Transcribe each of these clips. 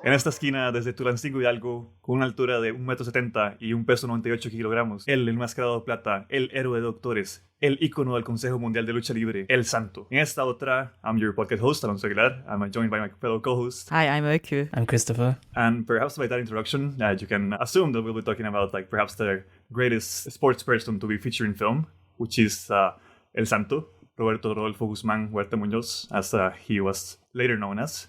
En esta esquina, desde Tulancingo Hidalgo, con una altura de 1,70 m y un peso 98 kilogramos, el enmascarado de plata, el héroe de doctores, el ícono del Consejo Mundial de Lucha Libre, el Santo. En esta otra, I'm your podcast host, Alonso Aguilar. I'm joined by my fellow co-host. Hi, I'm Oku. I'm Christopher. And perhaps by that introduction, you can assume that we'll be talking about like perhaps the greatest sports person to be featured in film, which is El Santo, Roberto Rodolfo Guzmán Huerta Muñoz, as he was later known as,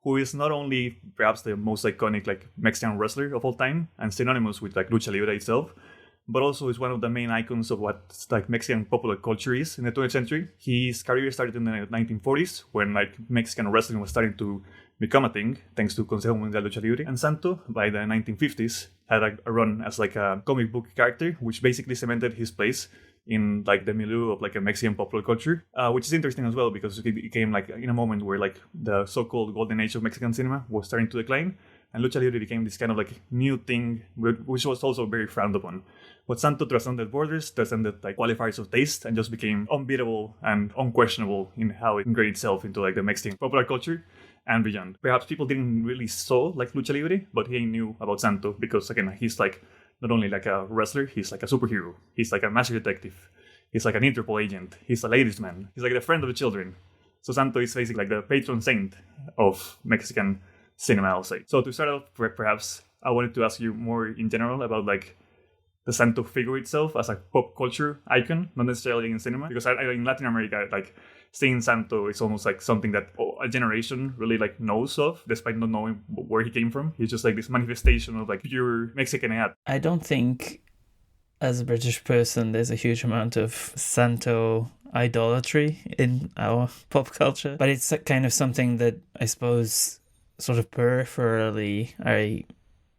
who is not only perhaps the most iconic like Mexican wrestler of all time and synonymous with like lucha libre itself, but also is one of the main icons of what like Mexican popular culture is in the 20th century. His career started in the 1940s when like Mexican wrestling was starting to become a thing thanks to Consejo Mundial de Lucha Libre. And Santo, by the 1950s, had a run as like a comic book character, which basically cemented his place in like the milieu of like a Mexican popular culture, which is interesting as well because it came like in a moment where like the so-called golden age of Mexican cinema was starting to decline, and lucha libre became this kind of like new thing, which was also very frowned upon. But Santo transcended borders, transcended like qualifiers of taste, and just became unbeatable and unquestionable in how it integrated itself into like the Mexican popular culture and beyond. Perhaps people didn't really saw like lucha libre, but he knew about Santo because again he's like not only like a wrestler, he's like a superhero. He's like a master detective. He's like an Interpol agent. He's a ladies' man. He's like the friend of the children. So Santo is basically like the patron saint of Mexican cinema, I'll say. So to start off, perhaps I wanted to ask you more in general about like the Santo figure itself as a pop culture icon, not necessarily in cinema. Because in Latin America, like seeing Santo is almost like something that a generation really like knows of, despite not knowing where he came from. He's just like this manifestation of like pure Mexicanidad. I don't think, as a British person, there's a huge amount of Santo idolatry in our pop culture. But it's kind of something that I suppose sort of peripherally I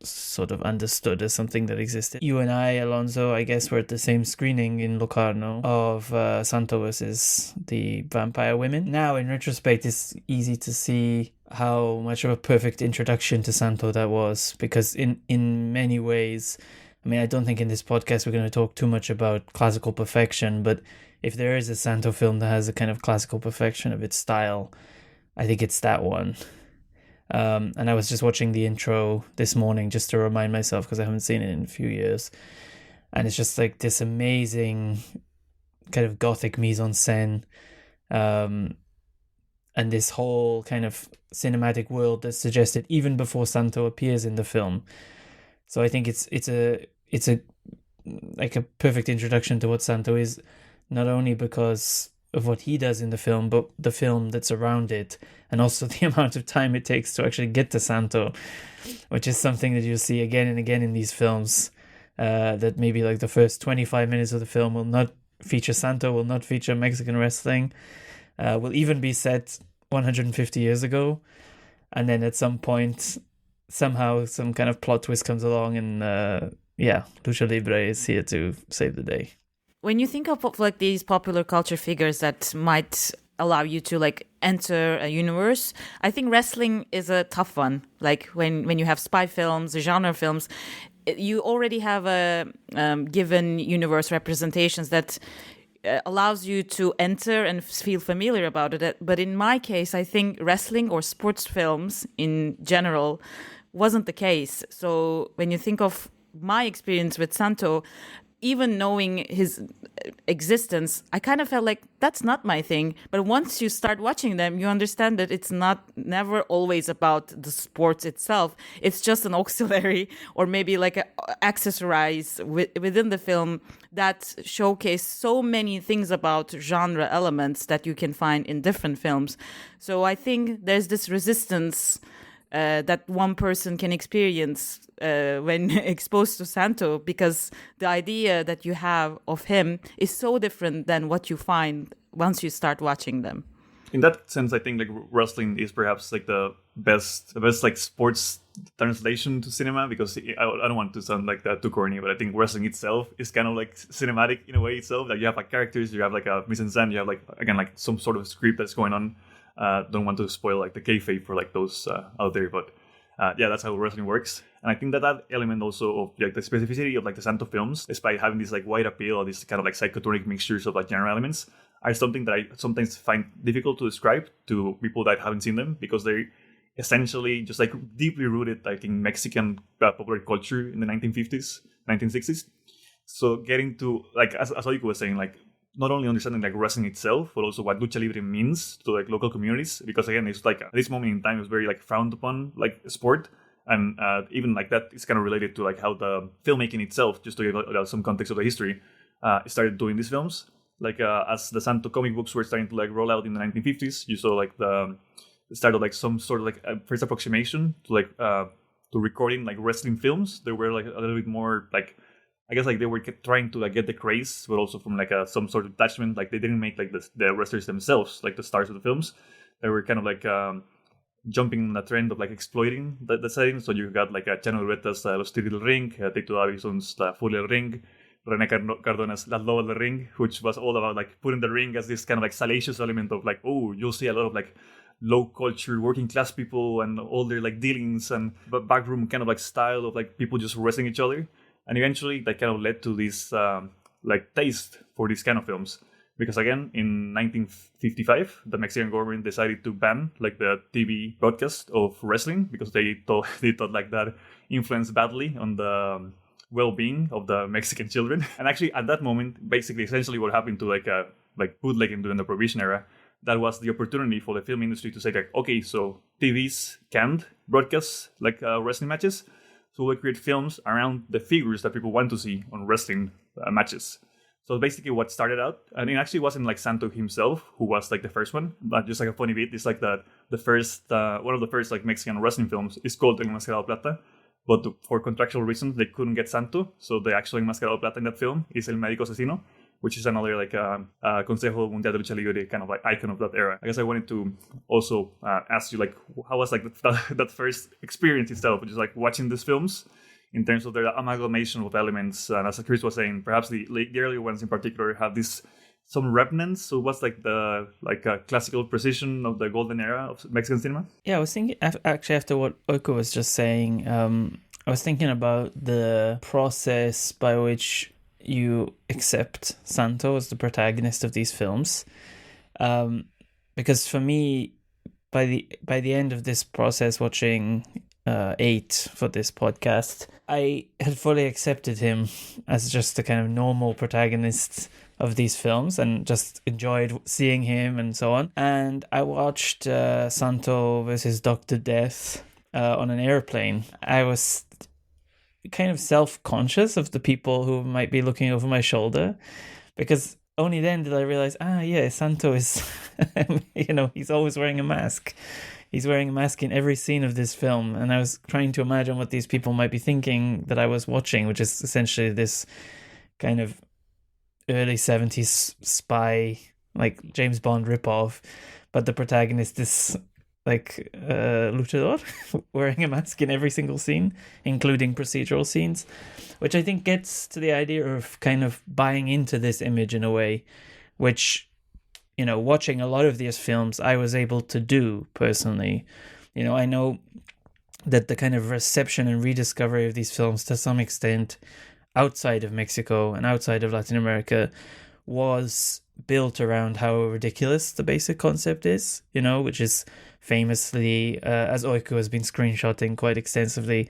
sort of understood as something that existed. You and I, Alonso, I guess were at the same screening in Locarno of Santo versus the Vampire Women. Now, in retrospect, it's easy to see how much of a perfect introduction to Santo that was, because in many ways, I mean, I don't think in this podcast we're going to talk too much about classical perfection, but if there is a Santo film that has a kind of classical perfection of its style, I think it's that one. And I was just watching the intro this morning just to remind myself because I haven't seen it in a few years. And it's just like this amazing kind of gothic mise-en-scène and this whole kind of cinematic world that's suggested even before Santo appears in the film. So I think it's a like a perfect introduction to what Santo is, not only because of what he does in the film, but the film that's around it, and also the amount of time it takes to actually get to Santo, which is something that you'll see again and again in these films, that maybe like the first 25 minutes of the film will not feature Santo, will not feature Mexican wrestling, will even be set 150 years ago, and then at some point, somehow some kind of plot twist comes along, and Lucha Libre is here to save the day. When you think of like these popular culture figures that might allow you to like enter a universe, I think wrestling is a tough one. Like when you have spy films, genre films, you already have a given universe representations that allows you to enter and feel familiar about it. But in my case, I think wrestling or sports films in general wasn't the case. So when you think of my experience with Santo, even knowing his existence, I kind of felt like that's not my thing. But once you start watching them, you understand that it's never always about the sport itself. It's just an auxiliary or maybe like an accessorize within the film that showcase so many things about genre elements that you can find in different films. So I think there's this resistance that one person can experience when exposed to Santo, because the idea that you have of him is so different than what you find once you start watching them. In that sense, I think like wrestling is perhaps like the best like sports translation to cinema, because I don't want to sound like that too corny, but I think wrestling itself is kind of like cinematic in a way itself. Like you have like characters, you have like a mise-en-scène, you have like again like some sort of script that's going on. Don't want to spoil like the kayfabe for like those out there, but that's how wrestling works. And I think that element also of like the specificity of like the Santo films, despite having this like wide appeal or this kind of like psychotronic mixtures of like genre elements, are something that I sometimes find difficult to describe to people that haven't seen them, because they essentially just like deeply rooted, like in Mexican popular culture in the 1950s, 1960s. So getting to, like, as Oiko was saying, like, not only understanding like wrestling itself, but also what lucha libre means to like local communities. Because again, it's like at this moment in time, it was very like frowned upon like sport. And even like that is kind of related to like how the filmmaking itself, just to give some context of the history, started doing these films. Like as the Santo comic books were starting to like roll out in the 1950s, you saw like the start of like some sort of like first approximation to like to recording like wrestling films. They were like a little bit more like, I guess like they were trying to like get the craze, but also from like some sort of attachment. Like they didn't make like the wrestlers themselves like the stars of the films. They were kind of like jumping on the trend of like exploiting the setting. So you got like Chano Ureta's Los Tiros del Ring, Tito Davidson's La Furia del Ring, René Cardona's La Loba del Ring, which was all about like putting the ring as this kind of like salacious element of like, oh, you'll see a lot of like low culture working class people and all their like dealings and backroom kind of like style of like people just wrestling each other. And eventually that kind of led to this like taste for these kind of films. Because again, in 1955, the Mexican government decided to ban like the TV broadcast of wrestling because they thought like that influenced badly on the well-being of the Mexican children. And actually at that moment, basically essentially what happened to like bootlegging during the Prohibition era, that was the opportunity for the film industry to say like, okay, so TVs can't broadcast like wrestling matches. So we'll create films around the figures that people want to see on wrestling matches. So basically what started out, and it actually wasn't like Santo himself who was like the first one, but just like a funny bit, it's like the first, one of the first like Mexican wrestling films is called El Enmascarado Plata, but for contractual reasons, they couldn't get Santo. So the actual Enmascarado Plata in that film is El Médico Asesino, which is another like Consejo Mundial de Lucha Libre kind of like icon of that era. I guess I wanted to also ask you like, how was like that first experience itself, just like watching these films in terms of their amalgamation of elements. And as Chris was saying, perhaps the earlier ones in particular have some remnants. So what's like the classical precision of the golden era of Mexican cinema? Yeah, I was thinking actually after what Oiko was just saying, I was thinking about the process by which you accept Santo as the protagonist of these films, because for me, by the end of this process, watching 8 for this podcast, I had fully accepted him as just the kind of normal protagonist of these films and just enjoyed seeing him and so on. And I watched Santo versus Dr. Death on an airplane. I was kind of self-conscious of the people who might be looking over my shoulder, because only then did I realize, Santo is, he's always wearing a mask. He's wearing a mask in every scene of this film. And I was trying to imagine what these people might be thinking that I was watching, which is essentially this kind of early 70s spy, like James Bond ripoff. But the protagonist is like luchador, wearing a mask in every single scene, including procedural scenes, which I think gets to the idea of kind of buying into this image in a way, which, watching a lot of these films, I was able to do personally. I know that the kind of reception and rediscovery of these films to some extent outside of Mexico and outside of Latin America was built around how ridiculous the basic concept is, which is famously, as Oiko has been screenshotting quite extensively,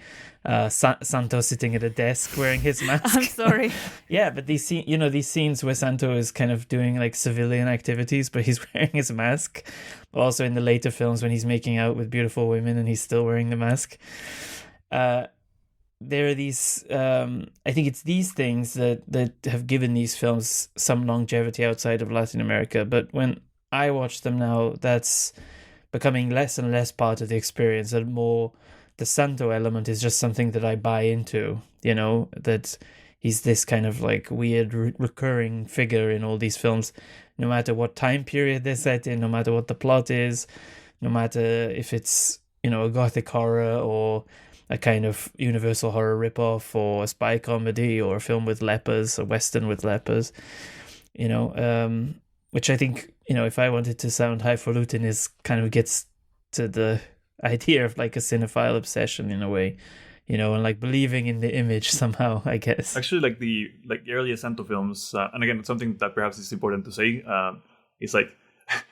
Santo sitting at a desk wearing his mask. I'm sorry. Yeah, but these scenes where Santo is kind of doing like civilian activities, but he's wearing his mask. But also in the later films when he's making out with beautiful women and he's still wearing the mask. There are these, I think it's these things that have given these films some longevity outside of Latin America. But when I watch them now, that's becoming less and less part of the experience, and more the Santo element is just something that I buy into, that he's this kind of like weird recurring figure in all these films, no matter what time period they're set in, no matter what the plot is, no matter if it's, a gothic horror or a kind of universal horror ripoff or a spy comedy or a film with lepers, a western with lepers, which I think, if I wanted to sound highfalutin, is kind of gets to the idea of like a cinephile obsession in a way, and like believing in the image somehow, I guess. Actually, like the earlier Santo films, and again, something that perhaps is important to say, is like,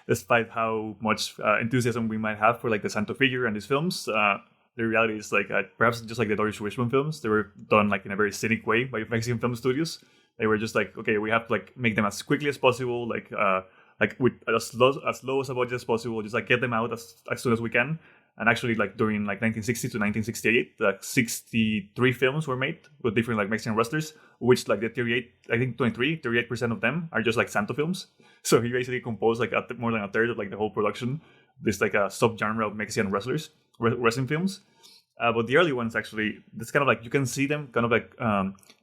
despite how much enthusiasm we might have for like the Santo figure and these films, the reality is like perhaps just like the Dorish Wishbone films, they were done like in a very cynic way by Mexican film studios. They were just like, okay, we have to like make them as quickly as possible, like with as low as a budget as possible, just like get them out as soon as we can. And actually, like during like 1960 to 1968, like 63 films were made with different like Mexican wrestlers, which like the 38% of them are just like Santo films. So he basically composed like more than a third of like the whole production. This like a subgenre of Mexican wrestling films. But the early ones actually, it's kind of like you can see them kind of like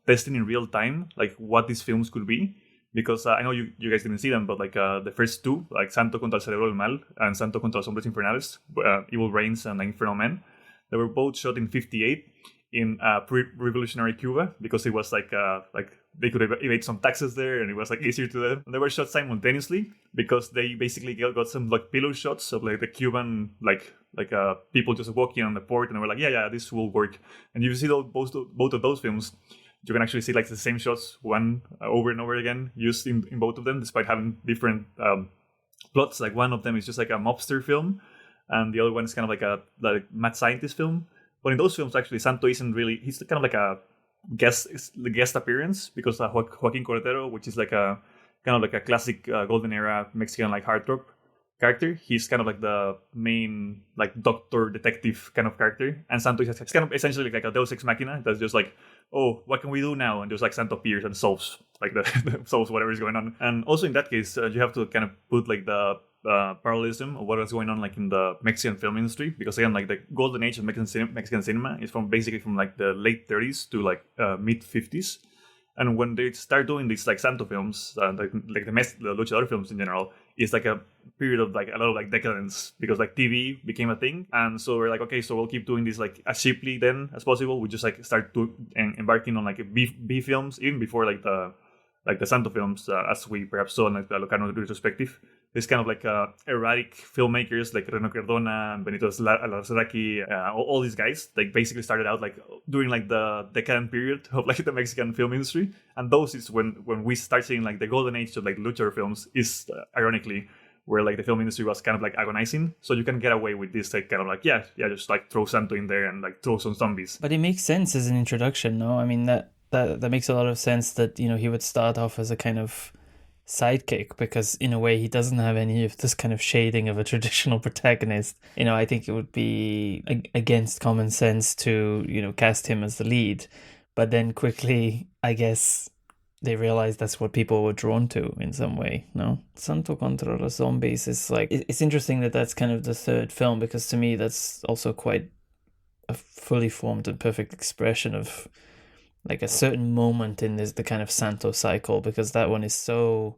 testing in real time, like what these films could be. Because I know you guys didn't see them, but like the first two, like Santo contra el Cerebro del Mal and Santo contra los Hombres Infernales, Evil Reigns and Infernal Men, they were both shot in 1958 in pre-revolutionary Cuba, because it was like they could evade some taxes there and it was like easier to them. And they were shot simultaneously because they basically got some like pillow shots of like the Cuban like people just walking on the port, and they were like, yeah, this will work. And you see both of those films, you can actually see like the same shots over and over again used in both of them, despite having different plots. Like one of them is just like a mobster film, and the other one is kind of like a mad scientist film. But in those films, actually, Santo isn't really. He's kind of like a guest appearance, because Joaquin Cortero, which is like a kind of like a classic golden era Mexican like heartthrob character. He's kind of like the main like doctor detective kind of character, and Santo is kind of essentially like a Deus Ex Machina that's just like, oh, what can we do now? And just like Santo appears and solves like solves whatever is going on. And also in that case, you have to kind of put like the parallelism of what was going on like in the Mexican film industry, because again, like the golden age of Mexican cinema is basically from like the late 30s to like mid 50s. And when they start doing these like Santo films, like the luchador films in general, it's like a period of like a lot of like decadence, because like TV became a thing, and so we're like, okay, so we'll keep doing this like as cheaply then as possible. We just like start embarking on like B films even before like the Santo films, as we perhaps saw in like the Locarno retrospective. This kind of like erratic filmmakers like Reno Cardona, Benito Larraqui, all these guys, like basically started out like during like the decadent period of like the Mexican film industry. And those is when we start seeing like the golden age of like luchador films is ironically where like the film industry was kind of like agonizing. So you can get away with this like kind of like, yeah, just like throw Santo in there and like throw some zombies. But it makes sense as an introduction, no? I mean, that makes a lot of sense that, you know, he would start off as a kind of sidekick, because in a way he doesn't have any of this kind of shading of a traditional protagonist. You know, I think it would be against common sense to, you know, cast him as the lead, but then quickly I guess they realized that's what people were drawn to in some way. No, Santo contra los Zombies is like, it's interesting that that's kind of the third film, because to me that's also quite a fully formed and perfect expression of like a certain moment in the kind of Santo cycle, because that one is so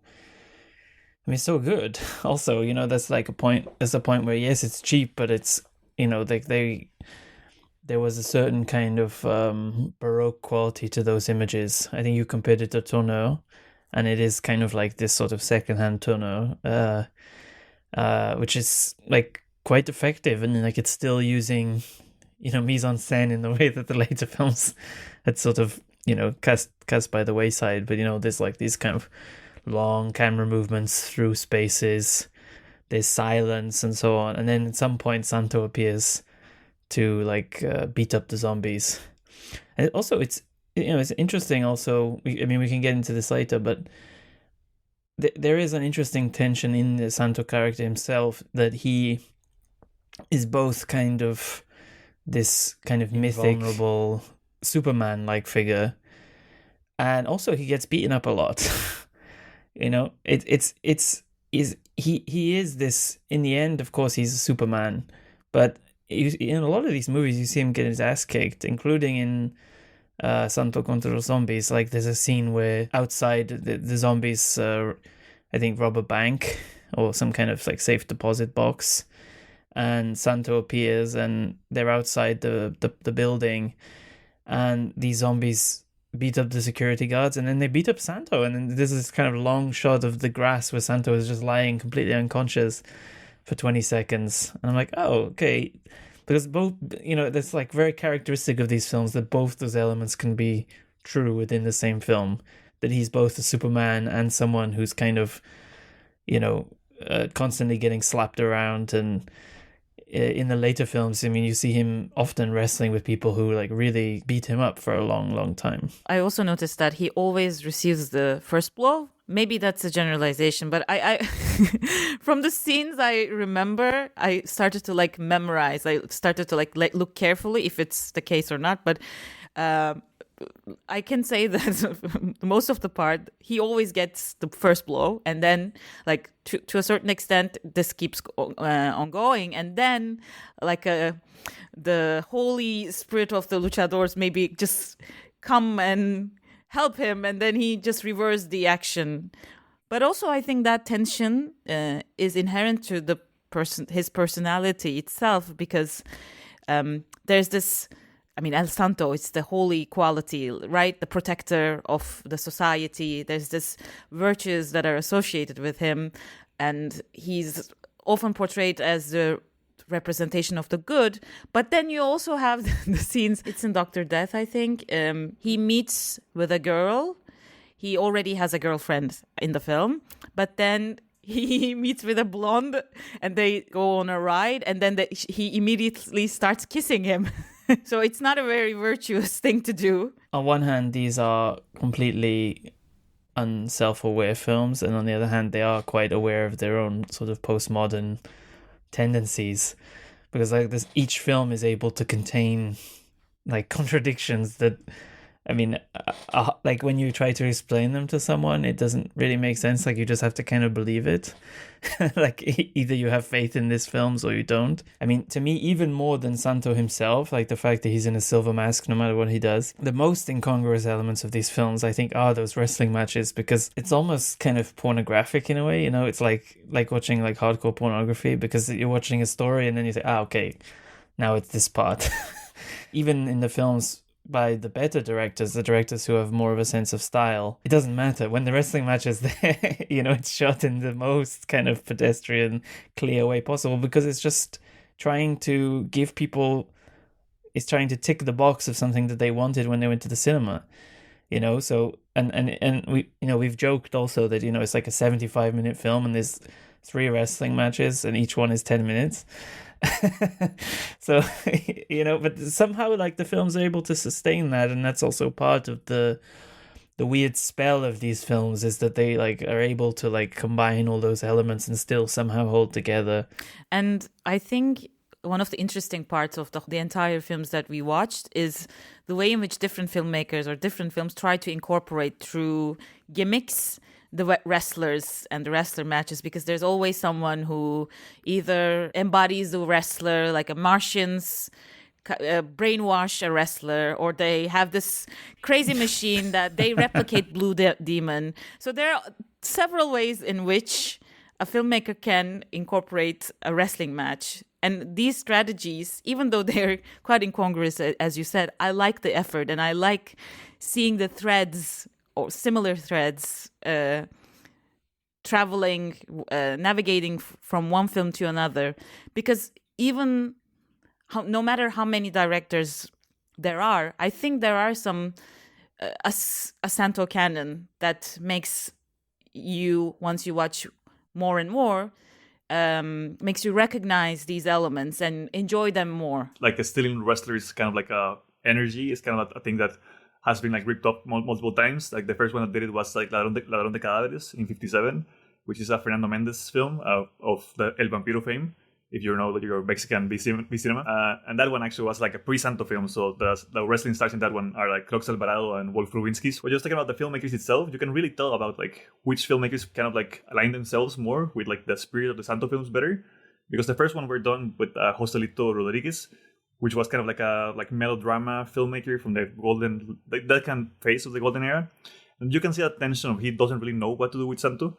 good. Also, you know, there's a point where yes, it's cheap, but it's, you know, there was a certain kind of Baroque quality to those images. I think you compared it to Tono, and it is kind of like this sort of secondhand Tono, which is like quite effective, and like it's still using, you know, mise en scène in the way that the later films had sort of, you know, cast by the wayside. But, you know, there's like these kind of long camera movements through spaces, there's silence and so on, and then at some point Santo appears to like beat up the zombies. And also it's, you know, it's interesting also, I mean we can get into this later, but there is an interesting tension in the Santo character himself, that he is both kind of this kind of mythic, vulnerable Superman-like figure, and also he gets beaten up a lot. You know, he is this, in the end, of course, he's a Superman, but in a lot of these movies you see him get his ass kicked, including in Santo contra los Zombies. Like there's a scene where outside the zombies, I think, rob a bank or some kind of like safe deposit box, and Santo appears and they're outside the building, and these zombies beat up the security guards, and then they beat up Santo, and then there's this kind of long shot of the grass where Santo is just lying completely unconscious for 20 seconds. And I'm like, oh, okay. Because both, you know, that's like very characteristic of these films, that both those elements can be true within the same film, that he's both a Superman and someone who's kind of, you know, constantly getting slapped around. And in the later films, I mean, you see him often wrestling with people who like really beat him up for a long time. I also noticed that he always receives the first blow. Maybe that's a generalization, but I from the scenes I remember, I started to like memorize. I started to like look carefully if it's the case or not. But I can say that most of the part, he always gets the first blow, and then like to a certain extent, this keeps on going, and then like the holy spirit of the luchadors maybe just come and help him, and then he just reverses the action. But also, I think that tension is inherent to the his personality itself, because there's this. I mean, El Santo, it's the holy quality, right? The protector of the society. There's this virtues that are associated with him. And he's often portrayed as the representation of the good. But then you also have the scenes, it's in Dr. Death, I think. He meets with a girl. He already has a girlfriend in the film. But then he meets with a blonde and they go on a ride. And then he immediately starts kissing him. So it's not a very virtuous thing to do. On one hand, these are completely unself-aware films, and on the other hand, they are quite aware of their own sort of postmodern tendencies, because like this, each film is able to contain like contradictions that, I mean, like when you try to explain them to someone, it doesn't really make sense. Like you just have to kind of believe it. Like either you have faith in these films or you don't. I mean, to me, even more than Santo himself, like the fact that he's in a silver mask no matter what he does, the most incongruous elements of these films, I think, are those wrestling matches, because it's almost kind of pornographic in a way. You know, it's like watching like hardcore pornography, because you're watching a story and then you say, okay, now it's this part. Even in the films by the better directors, the directors who have more of a sense of style, it doesn't matter. When the wrestling match is there, you know, it's shot in the most kind of pedestrian, clear way possible, because it's just trying to give people, it's trying to tick the box of something that they wanted when they went to the cinema, you know. So and we, you know, we've joked also that, you know, it's like a 75-minute film and there's 3 wrestling matches and each one is 10 minutes. So, you know, but somehow like the films are able to sustain that, and that's also part of the weird spell of these films, is that they like are able to like combine all those elements and still somehow hold together. And I think one of the interesting parts of the entire films that we watched is the way in which different filmmakers or different films try to incorporate through gimmicks the wrestlers and the wrestler matches, because there's always someone who either embodies the wrestler, like a Martians brainwash a wrestler, or they have this crazy machine that they replicate Blue Demon. So there are several ways in which a filmmaker can incorporate a wrestling match. And these strategies, even though they're quite incongruous, as you said, I like the effort, and I like seeing the threads or similar threads traveling, navigating from one film to another. Because even no matter how many directors there are, I think there are some a Santo canon that makes you, once you watch more and more, makes you recognize these elements and enjoy them more. Like stealing wrestlers, kind of like energy is kind of a thing that has been like ripped up multiple times. Like the first one that did it was like Ladrón de Cadáveres in 1957, which is a Fernando Méndez film of the El Vampiro fame, if you know that you're Mexican B cinema. And that one actually was like a pre-Santo film, so the wrestling stars in that one are like Crox Alvarado and Wolf Rubinsky. But just talking about the filmmakers itself, you can really tell about like which filmmakers kind of like align themselves more with like the spirit of the Santo films better. Because the first one were done with Joselito Rodriguez, which was kind of like a melodrama filmmaker from the golden, that kind of phase of the golden era. And you can see that tension of he doesn't really know what to do with Santo.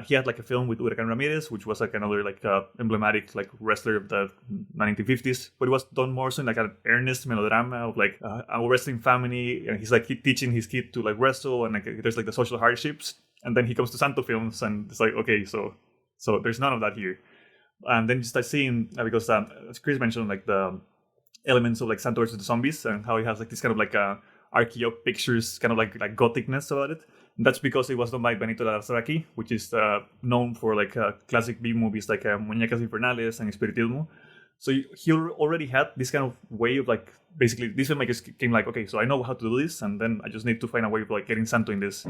He had like a film with Huracan Ramirez, which was like another like emblematic like wrestler of the 1950s, but it was done more so in like an earnest melodrama of like a wrestling family, and he's like teaching his kid to like wrestle, and like there's like the social hardships. And then he comes to Santo films, and it's like, okay, so there's none of that here. And then you start seeing, because as Chris mentioned, like the elements of like Santo versus the Zombies, and how he has like this kind of like archaic pictures, kind of like gothicness about it. That's because it was done by Benito Larraqui, which is known for like classic B movies like Muñecas Infernales and Espiritismo. So he already had this kind of way of like, basically these filmmakers came like, okay, so I know how to do this, and then I just need to find a way of like getting Santo in this.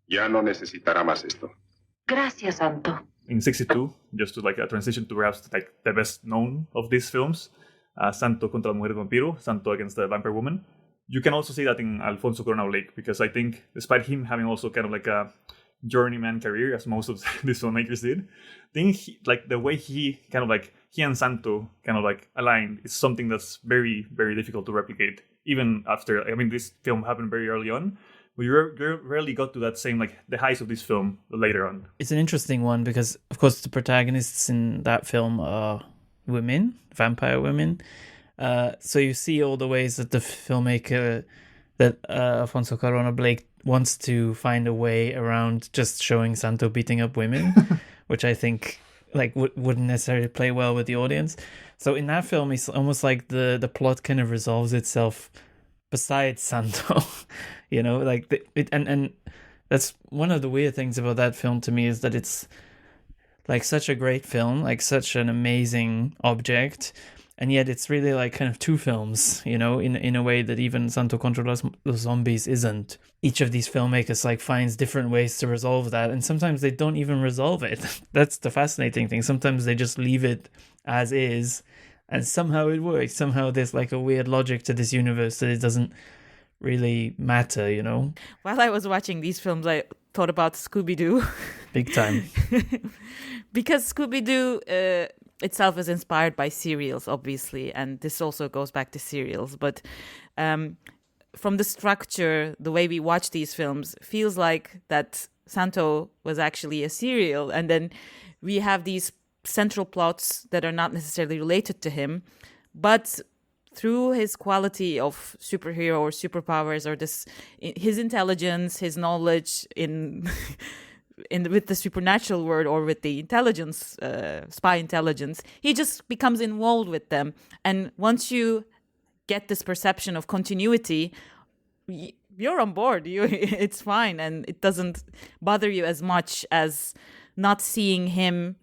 Ya no necesitará más esto. Gracias, Santo. In 62, just to like a transition to perhaps like the best known of these films, Santo contra la Mujer Vampiro, Santo against the Vampire Woman. You can also see that in Alfonso Cuarón Blake, because I think despite him having also kind of like a journeyman career, as most of these filmmakers did, I think like the way he and Santo kind of like aligned is something that's very, very difficult to replicate. Even after, I mean, this film happened very early on. We rarely got to that same, like, the heights of this film later on. It's an interesting one because, of course, the protagonists in that film are women, vampire women. So you see all the ways that the filmmaker, that Alfonso Cuarón Blake wants to find a way around just showing Santo beating up women, which I think like wouldn't necessarily play well with the audience. So in that film, it's almost like the plot kind of resolves itself besides Santo, you know, like and that's one of the weird things about that film to me, is that it's like such a great film, like such an amazing object, and yet it's really like kind of two films, you know, in a way that even Santo contra los Zombies isn't. Each of these filmmakers like finds different ways to resolve that, and sometimes they don't even resolve it. That's the fascinating thing. Sometimes they just leave it as is, and somehow it works. Somehow there's like a weird logic to this universe that it doesn't really matter, you know? While I was watching these films, I thought about Scooby-Doo. Big time. Because Scooby-Doo itself is inspired by serials, obviously, and this also goes back to serials. But from the structure, the way we watch these films, feels like that Santo was actually a serial, and then we have these central plots that are not necessarily related to him, but through his quality of superhero or superpowers, or his intelligence, his knowledge in with the supernatural world, or with the intelligence, spy intelligence, he just becomes involved with them. And once you get this perception of continuity, you're on board. It's fine, and it doesn't bother you as much as not seeing him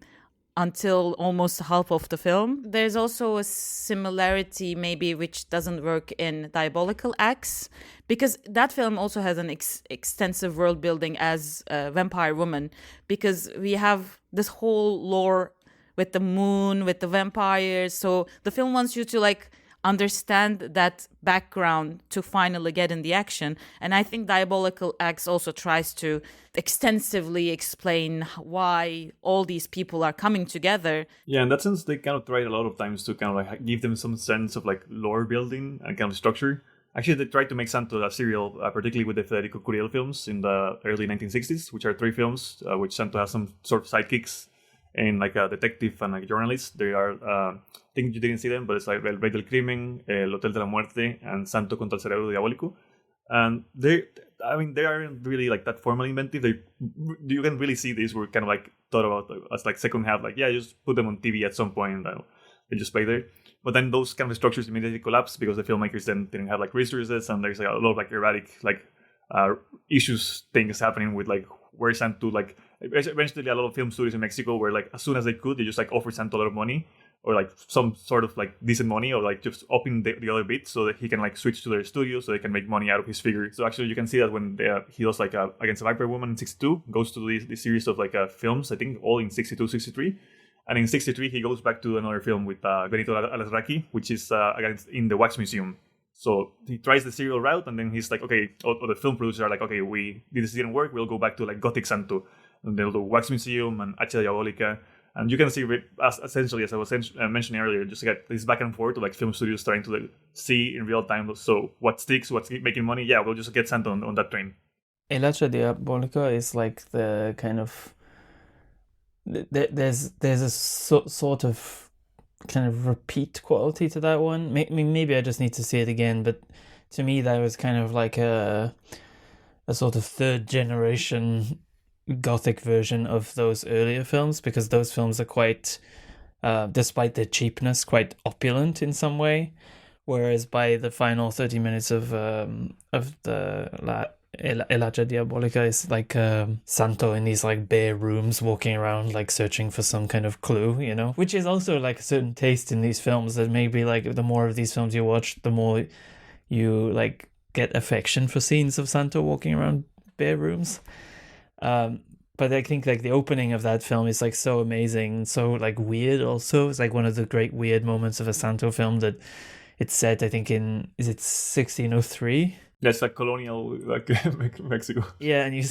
until almost half of the film. There's also a similarity maybe which doesn't work in Diabolical Acts, because that film also has an extensive world building as a Vampire Woman, because we have this whole lore with the moon, with the vampires. So the film wants you to like understand that background to finally get in the action. And I think Diabolical Acts also tries to extensively explain why all these people are coming together. Yeah, in that sense, they kind of tried a lot of times to kind of like give them some sense of like lore building and kind of structure. Actually, they tried to make Santo a serial, particularly with the Federico Curiel films in the early 1960s, which are 3 films, which Santo has some sort of sidekicks and like a detective and like a journalist. They are, I think you didn't see them, but it's like El Rey del Crimen, El Hotel de la Muerte, and Santo contra el Cerebro Diabólico. And they aren't really like that formally inventive. You can really see these were kind of like thought about as like second half, like, yeah, just put them on TV at some point and they just play there. But then those kind of structures immediately collapse because the filmmakers then didn't have like resources, and there's like a lot of like erratic like things happening with like where Santo like eventually a lot of film studios in Mexico were like, as soon as they could, they just like offered Santo a lot of money, or like some sort of like decent money, or like just upping the other bit so that he can like switch to their studio so they can make money out of his figure. So actually you can see that when he does like against a Viper Woman in 62, goes to this series of like films, I think all in 62, 63. And in 63 he goes back to another film with Benito Alasraqui, which is against in the Wax Museum. So he tries the serial route, and then he's like, okay, or the film producers are like, okay, this didn't work, we'll go back to like Gothic Santo. And they'll do Wax Museum and Hacha Diabolica. And you can see, essentially, as I was mentioning earlier, just like this back and forth to like film studios trying to like, see in real time. So what sticks, what's making money? Yeah, we'll just get Santo on that train. El Hacha Diabolica is like the kind of... There's a sort of kind of repeat quality to that one. Maybe I just need to see it again, but to me that was kind of like a sort of third generation Gothic version of those earlier films, because those films are quite, despite their cheapness, quite opulent in some way. Whereas by the final 30 minutes of the El Hacha Diabolica is like Santo in these like bare rooms walking around like searching for some kind of clue, you know, which is also like a certain taste in these films that maybe like the more of these films you watch, the more you like get affection for scenes of Santo walking around bare rooms. But I think like the opening of that film is like so amazing, so like weird also. It's like one of the great weird moments of a Santo film that it's set, I think, in, is it 1603? That's like colonial, like Mexico. Yeah, and you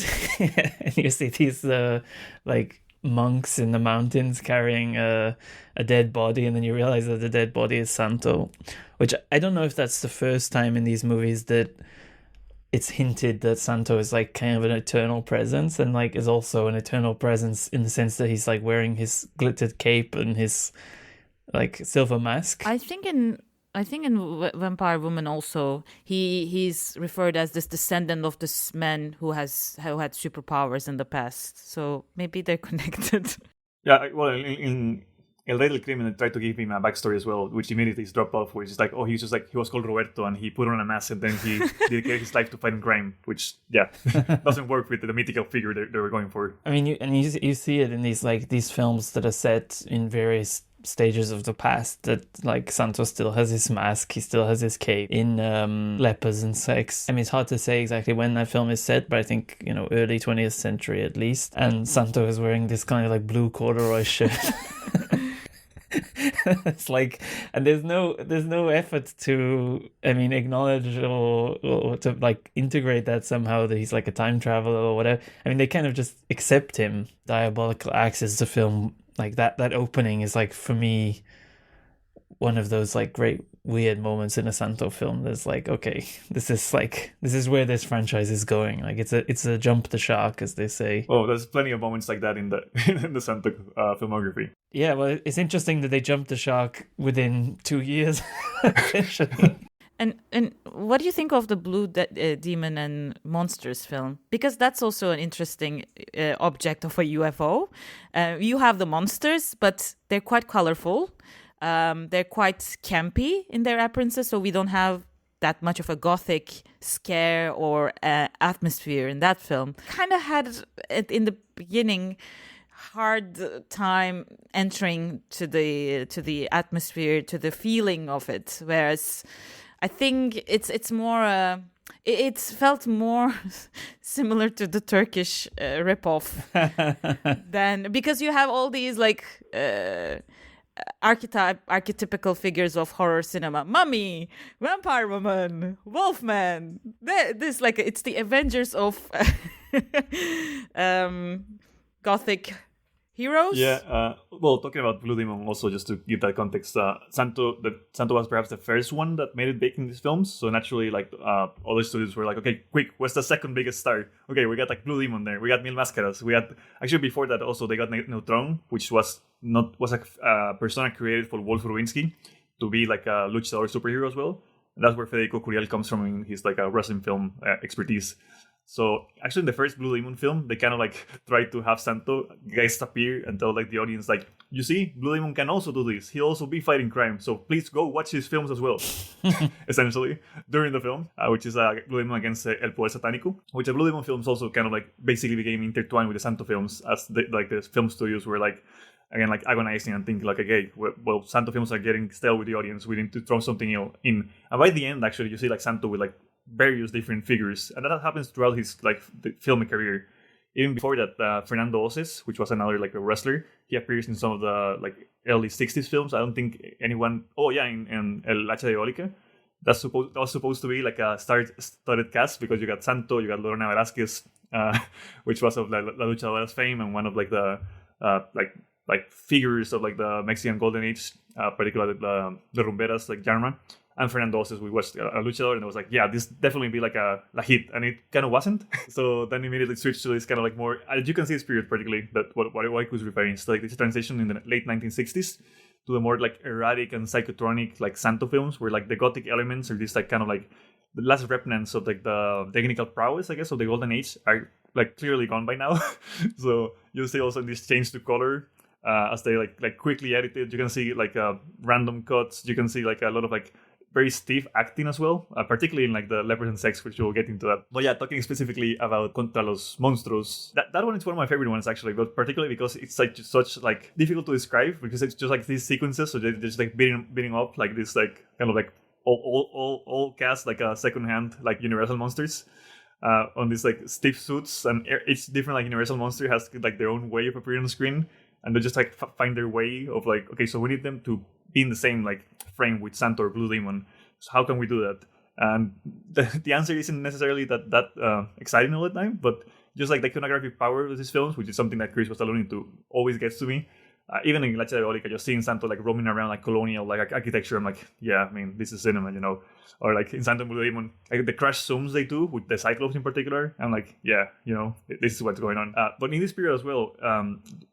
see these like monks in the mountains carrying a dead body, and then you realize that the dead body is Santo, which I don't know if that's the first time in these movies that it's hinted that Santo is like kind of an eternal presence, and like is also an eternal presence in the sense that he's like wearing his glittered cape and his like silver mask. I think in Vampire Woman also he's referred as this descendant of this man who had superpowers in the past. So maybe they're connected. Yeah, well, in El Rey del Crimen, they tried to give him a backstory as well, which immediately is dropped off, which is like, oh, he's just like, he was called Roberto and he put on a mask and then he dedicated his life to fighting crime, which, yeah, doesn't work with the mythical figure they were going for. I mean, you see it in these films that are set in various stages of the past, that like Santo still has his mask, he still has his cape. In Lepers and Sex, I mean, it's hard to say exactly when that film is set, but I think, you know, early 20th century at least. And Santo is wearing this kind of like blue corduroy shirt. It's like, and there's no effort to, I mean, acknowledge or to like integrate that somehow, that he's like a time traveler or whatever. I mean, they kind of just accept him. Diabolical Axis, the film, like that opening is like, for me, one of those like great weird moments in a Santo film. There's like, okay, this is where this franchise is going. Like it's a jump the shark, as they say. Oh, there's plenty of moments like that in the Santo filmography. Yeah, well, it's interesting that they jumped the shark within 2 years. Essentially. And what do you think of the Blue Demon and Monsters film? Because that's also an interesting object of a UFO. You have the monsters, but they're quite colorful. They're quite campy in their appearances, so we don't have that much of a gothic scare or atmosphere in that film. Kind of had it in the beginning hard time entering to the atmosphere, to the feeling of it, whereas I think it's more. It felt more similar to the Turkish ripoff than, because you have all these like archetypical figures of horror cinema: Mummy, Vampire Woman, Wolfman. This like it's the Avengers of Gothic heroes. Yeah, well, talking about Blue Demon also, just to give that context, Santo was perhaps the first one that made it big in these films, so naturally like other studios were like, okay, quick, what's the second biggest star? Okay, we got like Blue Demon there, we got Mil Máscaras, we had, actually before that also they got Neutron, which was a persona created for Wolf Rubinsky to be like a luchador superhero as well. And that's where Federico Curiel comes from in his like a wrestling film expertise. So actually in the first Blue Demon film, they kind of like try to have Santo guys appear and tell like the audience like, you see, Blue Demon can also do this. He'll also be fighting crime. So please go watch his films as well. Essentially, during the film, which is Blue Demon against El Poder Satánico, which the Blue Demon films also kind of like basically became intertwined with the Santo films, as the film studios were like, again, like agonizing and thinking like, okay, well, Santo films are getting stale with the audience. We need to throw something in. And by the end, actually, you see like Santo with like various different figures, and that happens throughout his like the filmic career. Even before that, Fernando Oces, which was another like a wrestler, he appears in some of the like early '60s films. I don't think anyone. Oh yeah, in El Hacha Diabólica. That was supposed to be like a star-studded cast, because you got Santo, you got Lorena Velázquez, which was of like La Luchadora fame and one of like the like figures of like the Mexican Golden Age, particularly the rumberas like genre. And Fernando Oces, we watched a luchador, and it was like, yeah, this definitely be like a hit, and it kind of wasn't. So then immediately switched to this kind of like more, as you can see, this period particularly, that what I was referring to, like this transition in the late 1960s to the more like erratic and psychotronic like Santo films, where like the gothic elements or this like kind of like the last remnants of like the technical prowess, I guess, of the Golden Age are like clearly gone by now. So you see also this change to color. As they like quickly edited, you can see like random cuts. You can see like a lot of like very stiff acting as well, particularly in like the Lepers and Sex, which we'll get into that. But yeah, talking specifically about Contra los Monstruos, that one is one of my favorite ones actually, but particularly because it's like just such like difficult to describe, because it's just like these sequences, so they're just like beating up like this like kind of like all cast like a second-hand like Universal monsters. On these like stiff suits, and each different like Universal monster has like their own way of appearing on screen, and they just like find their way of like, okay, so we need them to be in the same like frame with Santo or Blue Demon. So how can we do that? And the answer isn't necessarily that exciting all the time, but just like the iconographic power of these films, which is something that Chris was alluding to, always gets to me. Even in La Hacha Diabólica, just seeing Santo like roaming around like colonial like architecture, I'm like, yeah, I mean, this is cinema, you know. Or like in Santo and Blue Demon, like the crash zooms they do with the Cyclops in particular, I'm like, yeah, you know, this is what's going on. But in this period as well,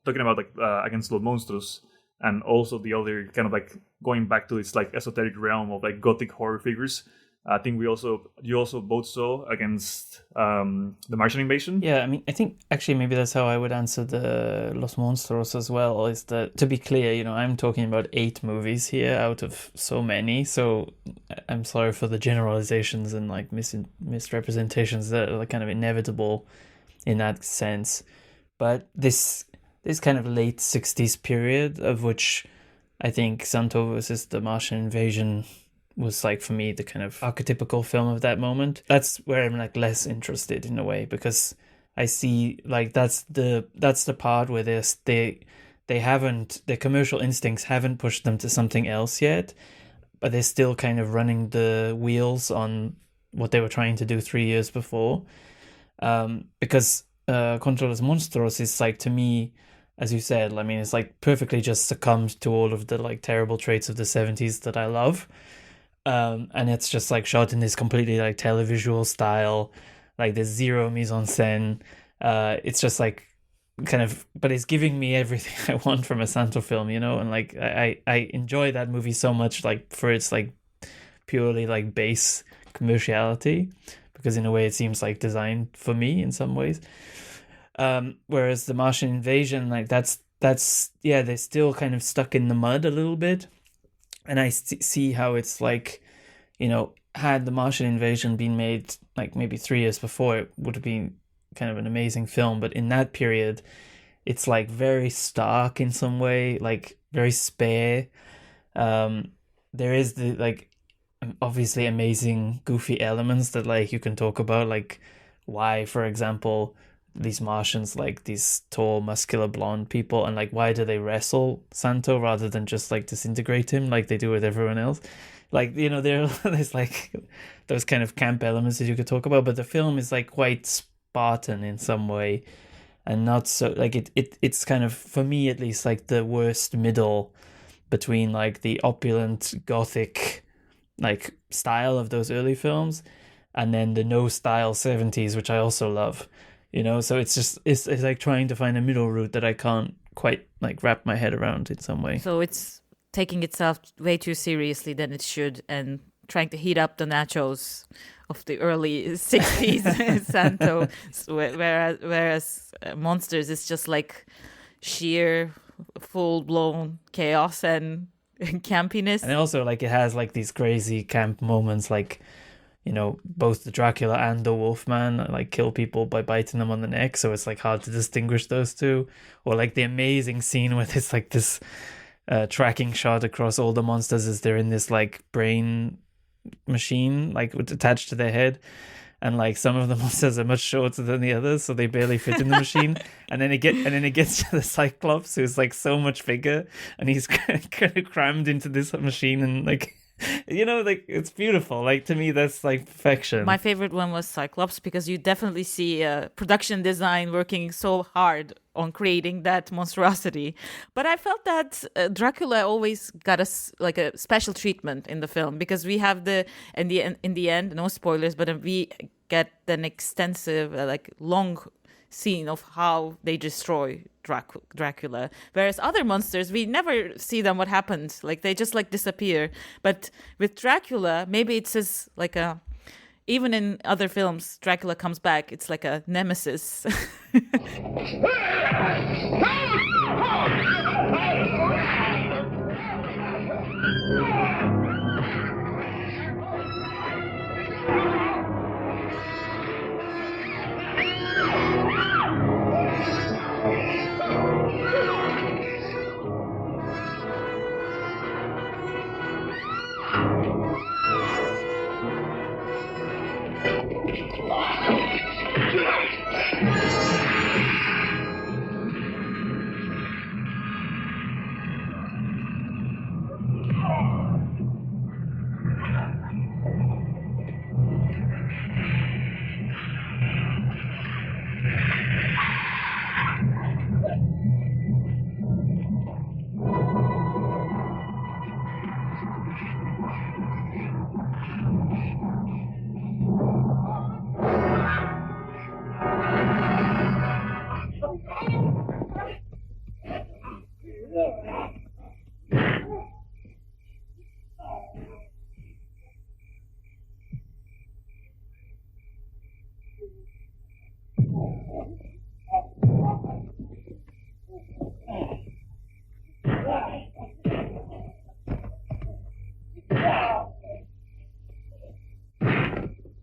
talking about like Against Los Monstruos, and also the other kind of like going back to this like esoteric realm of like gothic horror figures. I think you also both saw Against the Martian Invasion. Yeah, I mean, I think actually maybe that's how I would answer the Los Monstruos as well, is that, to be clear, you know, I'm talking about 8 movies here out of so many, so I'm sorry for the generalizations and like misrepresentations that are kind of inevitable in that sense. But this kind of late 60s period, of which I think Santo versus the Martian Invasion was like, for me, the kind of archetypical film of that moment. That's where I'm like less interested in a way, because I see like that's the part where they haven't, their commercial instincts haven't pushed them to something else yet, but they're still kind of running the wheels on what they were trying to do 3 years before. Because Contra los Monstruos is like, to me, as you said, I mean, it's like perfectly just succumbed to all of the like terrible traits of the 70s that I love. And it's just like shot in this completely like televisual style, like there's zero mise en scène. It's just like kind of, but it's giving me everything I want from a Santo film, you know. And like I enjoy that movie so much, like for its like purely like base commerciality, because in a way it seems like designed for me in some ways. Whereas the Martian Invasion, like that's yeah, they're still kind of stuck in the mud a little bit. And I see how it's like, you know, had the Martian Invasion been made like maybe 3 years before, it would have been kind of an amazing film. But in that period, it's like very stark in some way, like very spare. There is the like obviously amazing goofy elements that like you can talk about, like why, for example, these Martians, like these tall, muscular, blonde people, and like why do they wrestle Santo rather than just like disintegrate him like they do with everyone else? Like, you know, there's like those kind of camp elements that you could talk about, but the film is like quite Spartan in some way, and not so like it's kind of, for me at least, like the worst middle between like the opulent gothic like style of those early films and then the no style 70s, which I also love. You know, so it's like trying to find a middle route that I can't quite like wrap my head around in some way. So it's taking itself way too seriously than it should, and trying to heat up the nachos of the early 60s Santo, whereas Monsters is just like sheer full-blown chaos and campiness. And also, like, it has like these crazy camp moments, like, you know, both the Dracula and the Wolfman like kill people by biting them on the neck, so it's like hard to distinguish those two. Or like the amazing scene where it's like this tracking shot across all the monsters as they're in this like brain machine like attached to their head, and like some of the monsters are much shorter than the others, so they barely fit in the machine. And then it gets to the Cyclops, who's like so much bigger, and he's kind of crammed into this machine, and like, you know, like, it's beautiful. Like, to me, that's like perfection. My favorite one was Cyclops, because you definitely see production design working so hard on creating that monstrosity. But I felt that Dracula always got us like a special treatment in the film, because we have in the end, no spoilers, but we get an extensive like long scene of how they destroy Dracula, whereas other monsters, we never see them what happens, like they just like disappear. But with Dracula, maybe it's just like a, even in other films Dracula comes back, it's like a nemesis.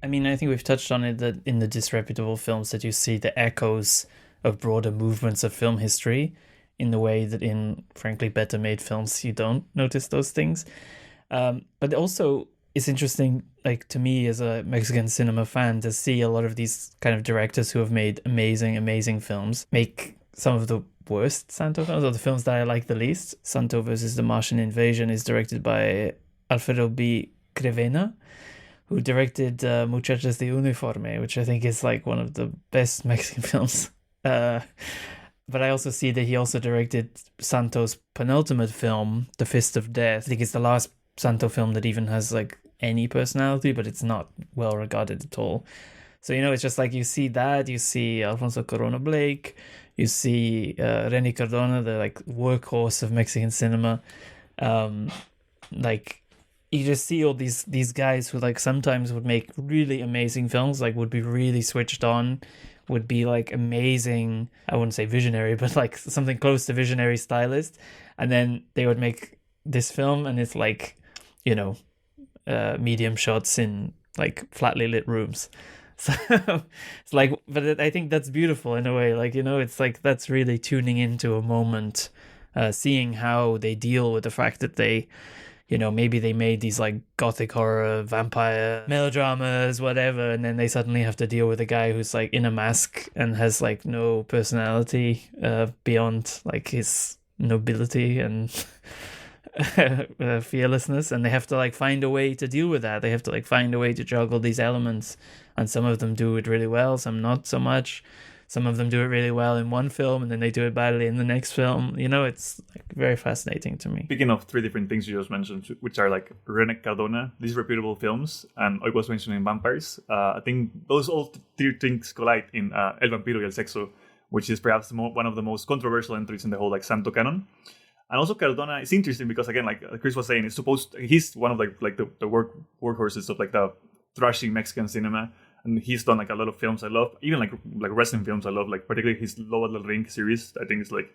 I mean, I think we've touched on it, that in the disreputable films that you see the echoes of broader movements of film history, in the way that in, frankly, better made films you don't notice those things. But also, it's interesting, like, to me as a Mexican cinema fan, to see a lot of these kind of directors who have made amazing films make some of the worst Santo films, or the films that I like the least. Santo versus the Martian Invasion is directed by Alfredo B. Crevena, who directed Muchachas de Uniforme, which I think is like one of the best Mexican films. But I also see that he also directed Santo's penultimate film, The Fist of Death. I think it's the last Santo film that even has like any personality, but it's not well regarded at all. So, you know, it's just like you see that, you see Alfonso Corona Blake, you see Renny Cardona, the like workhorse of Mexican cinema. Like, you just see all these guys who like sometimes would make really amazing films, like would be really switched on, would be like amazing, I wouldn't say visionary, but like something close to visionary stylist. And then they would make this film and it's like, you know, medium shots in like flatly lit rooms. So it's like, but I think that's beautiful in a way. Like, you know, it's like that's really tuning into a moment, seeing how they deal with the fact that they, you know, maybe they made these like gothic horror, vampire melodramas, whatever, and then they suddenly have to deal with a guy who's like in a mask and has like no personality beyond like his nobility and fearlessness, and they have to like find a way to deal with that. They have to like find a way to juggle these elements, and some of them do it really well, some not so much. Some of them do it really well in one film and then they do it badly in the next film. You know, it's like very fascinating to me. Speaking of three different things you just mentioned, which are like René Cardona, these reputable films, and I was mentioning vampires, I think those all three things collide in El Vampiro y el Sexo, which is perhaps one of the most controversial entries in the whole like Santo canon. And also Cardona is interesting because again, like Chris was saying, he's one of the workhorses of like the trashy Mexican cinema, and he's done like a lot of films I love, even like wrestling films I love, like particularly his Lobo del Ring series. I think it's like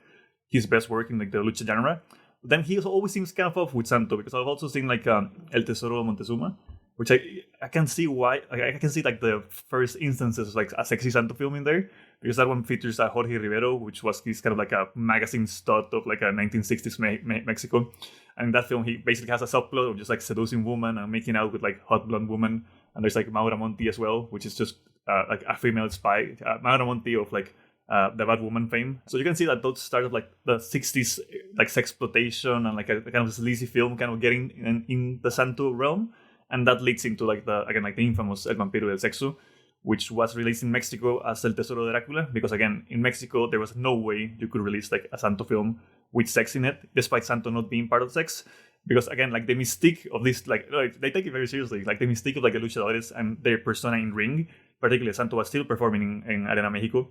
his best work in like the lucha genre. But then he always seems kind of off with Santo, because I've also seen like El Tesoro de Montezuma, which I can see why. I can see like the first instances of like a sexy Santo film in there, because that one features Jorge Rivero, which was this kind of like a magazine stud of like a 1960s Mexico. And in that film, he basically has a subplot of just like seducing women and making out with like hot blonde women. And there's like Maura Monti as well, which is just like a female spy. Maura Monti of like the Bad Woman fame. So you can see that those start of like the 60s like sexploitation and like a kind of sleazy film kind of getting in the Santo realm. And that leads into like the infamous El Vampiro del Sexo, which was released in Mexico as El Tesoro de Drácula, because again, in Mexico, there was no way you could release like a Santo film with sex in it, despite Santo not being part of sex. Because again, like the mystique of this, like they take it very seriously, like the mystique of like the luchadores and their persona in ring, particularly Santo was still performing in Arena Mexico,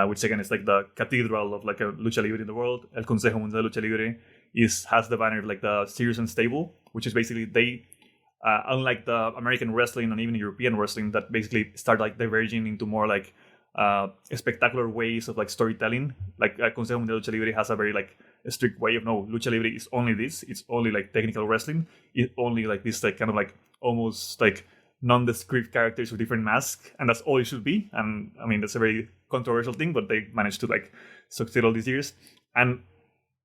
which again is like the cathedral of like a lucha libre in the world. El Consejo Mundial de Lucha Libre has the banner of like the serious and stable, which is basically they, unlike the American wrestling and even European wrestling that basically start like diverging into more like spectacular ways of like storytelling, like Consejo Mundial de Lucha Libre has a very like a strict way of no, Lucha Libre is only this, it's only like technical wrestling, it's only like this like kind of like almost like nondescript characters with different masks, and that's all it should be. And I mean, that's a very controversial thing, but they managed to like succeed all these years. And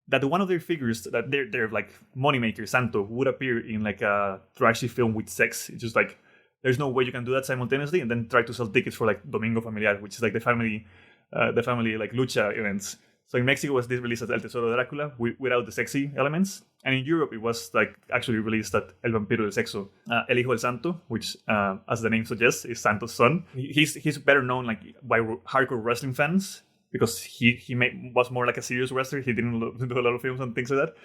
that one of their figures, that their like moneymaker, Santo, would appear in like a trashy film with sex. It's just like, there's no way you can do that simultaneously and then try to sell tickets for like Domingo Familiar, which is like the family like lucha events. So in Mexico was this released as El Tesoro de Drácula without the sexy elements. And in Europe, it was like actually released at El Vampiro del Sexo. El Hijo del Santo, which as the name suggests, is Santo's son. He's better known like by hardcore wrestling fans, because he was more like a serious wrestler. He didn't do a lot of films and things like that.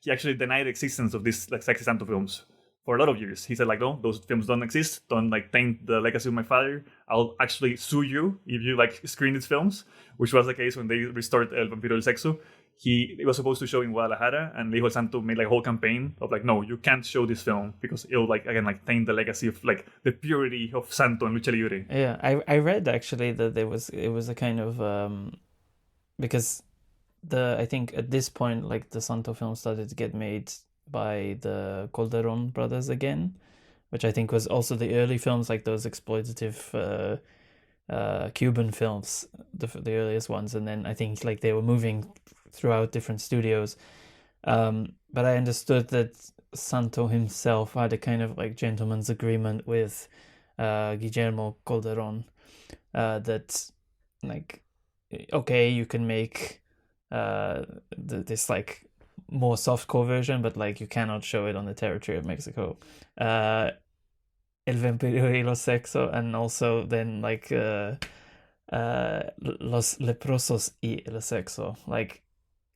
He actually denied the existence of these like sexy Santo films for a lot of years. He said like, no, those films don't exist. Don't like taint the legacy of my father. I'll actually sue you if you like screen these films, which was the case when they restored El Vampiro del Sexo. It was supposed to show in Guadalajara, and Hijo del Santo made like a whole campaign of like, no, you can't show this film because it'll like again like taint the legacy of like the purity of Santo and Lucha Libre. Yeah, I read actually that it was a kind of because I think at this point like the Santo film started to get made by the Calderon brothers again, which I think was also the early films, like those exploitative Cuban films, the earliest ones, and then I think like they were moving throughout different studios. But I understood that Santo himself had a kind of like gentleman's agreement with Guillermo Calderon that like, okay, you can make this like more softcore version, but like you cannot show it on the territory of Mexico. El Vampiro y los Sexo, and also then like Los Leprosos y el Sexo. Like,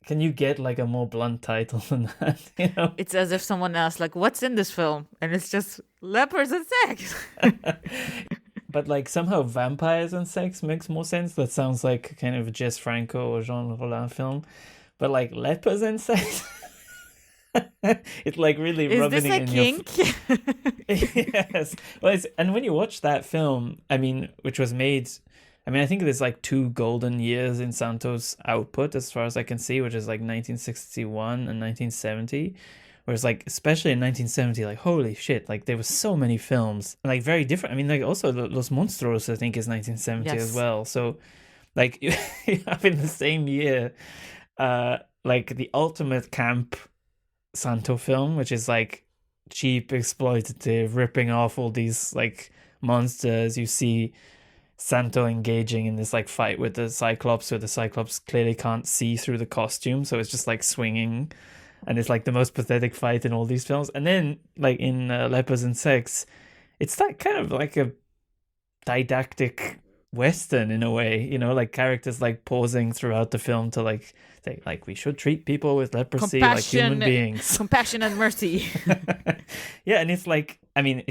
can you get like a more blunt title than that? You know, It's as if someone asked, like, what's in this film? And it's just lepers and sex. but like somehow vampires and sex makes more sense. That sounds like kind of a Jess Franco or Jean Rollin film. But like lepers and sex, it's like really Is rubbing this a it in kink? Yes. Well, and when you watch that film, I mean, which was made, I mean, I think there's like 2 golden years in Santo's output, as far as I can see, which is like 1961 and 1970. Whereas like, especially in 1970, like, holy shit, like there were so many films, like very different. I mean, like also Los Monstruos, I think, is 1970 Yes. as well. So like you have in the same year, like the ultimate camp Santo film, which is like cheap, exploitative, ripping off all these like monsters. You see Santo engaging in this like fight with the Cyclops, where the Cyclops clearly can't see through the costume, so it's just like swinging, and it's like the most pathetic fight in all these films. And then like in Lepers and Sex, it's that kind of like a didactic Western in a way, you know, like characters like pausing throughout the film to like say like, we should treat people with leprosy like human beings. Compassion and mercy. Yeah, and it's like, I mean,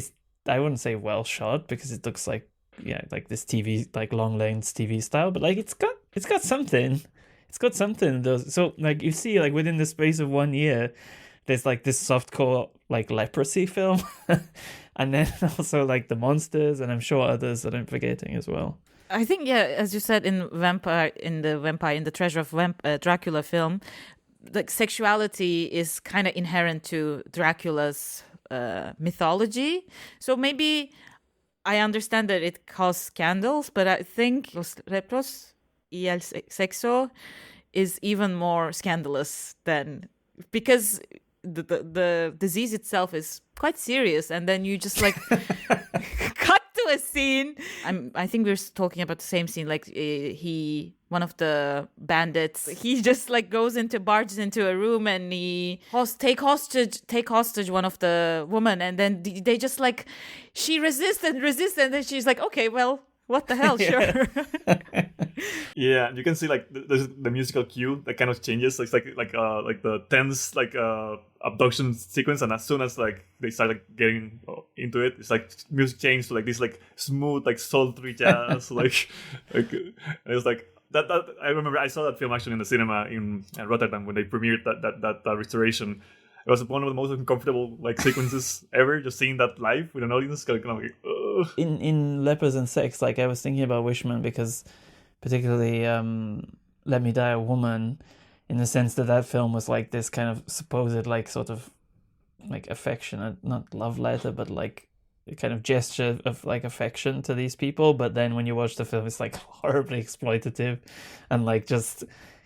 I wouldn't say well shot, because it looks like, yeah, like this TV, like long lens TV style, but like it's got something. it's got something though. So like you see, like within the space of 1 year, there's like this softcore like leprosy film, and then also like the monsters, and I'm sure others that I'm forgetting as well. I think, yeah, as you said, in the Treasure of Dracula film, like sexuality is kind of inherent to Dracula's mythology. So maybe I understand that it caused scandals, but I think Los Lepros y el Sexo is even more scandalous than, because the disease itself is quite serious, and then you just like cut to a scene. I think we're talking about the same scene. Like one of the bandits, he just like barges into a room, and he take hostage one of the women, and then they just like, she resists, and then she's like, okay, well, what the hell, sure. Yeah, you can see like there's the musical cue that kind of changes. It's like the tense abduction sequence, and as soon as like they start like getting into it, it's like music changes to like this like smooth like sultry jazz. like it's like that. I remember I saw that film actually in the cinema in Rotterdam when they premiered that restoration. It was one of the most uncomfortable like sequences ever. Just seeing that live with an audience, kind of like, ugh. In Lepers and Sex, like I was thinking about Wishman because particularly Let Me Die a Woman, in the sense that film was like this kind of supposed like sort of like affectionate, not love letter, but like a kind of gesture of like affection to these people. But then when you watch the film, it's like horribly exploitative and like just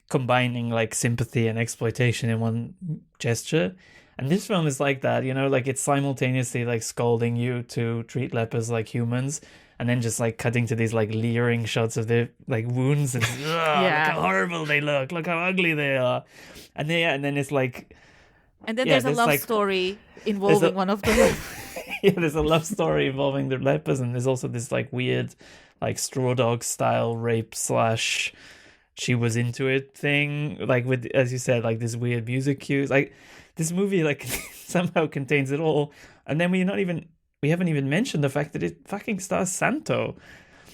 combining like sympathy and exploitation in one gesture. And this film is like that, you know, like it's simultaneously like scolding you to treat lepers like humans, and then just like cutting to these like leering shots of their like wounds and look how horrible they look how ugly they are. And then it's like, and then there's a love story involving one of them. Yeah, there's a love story involving the lepers, and there's also this like weird like Straw Dog style rape / she was into it thing, like with, as you said, like this weird music cues. Like this movie like somehow contains it all, and then we haven't even mentioned the fact that it fucking stars Santo,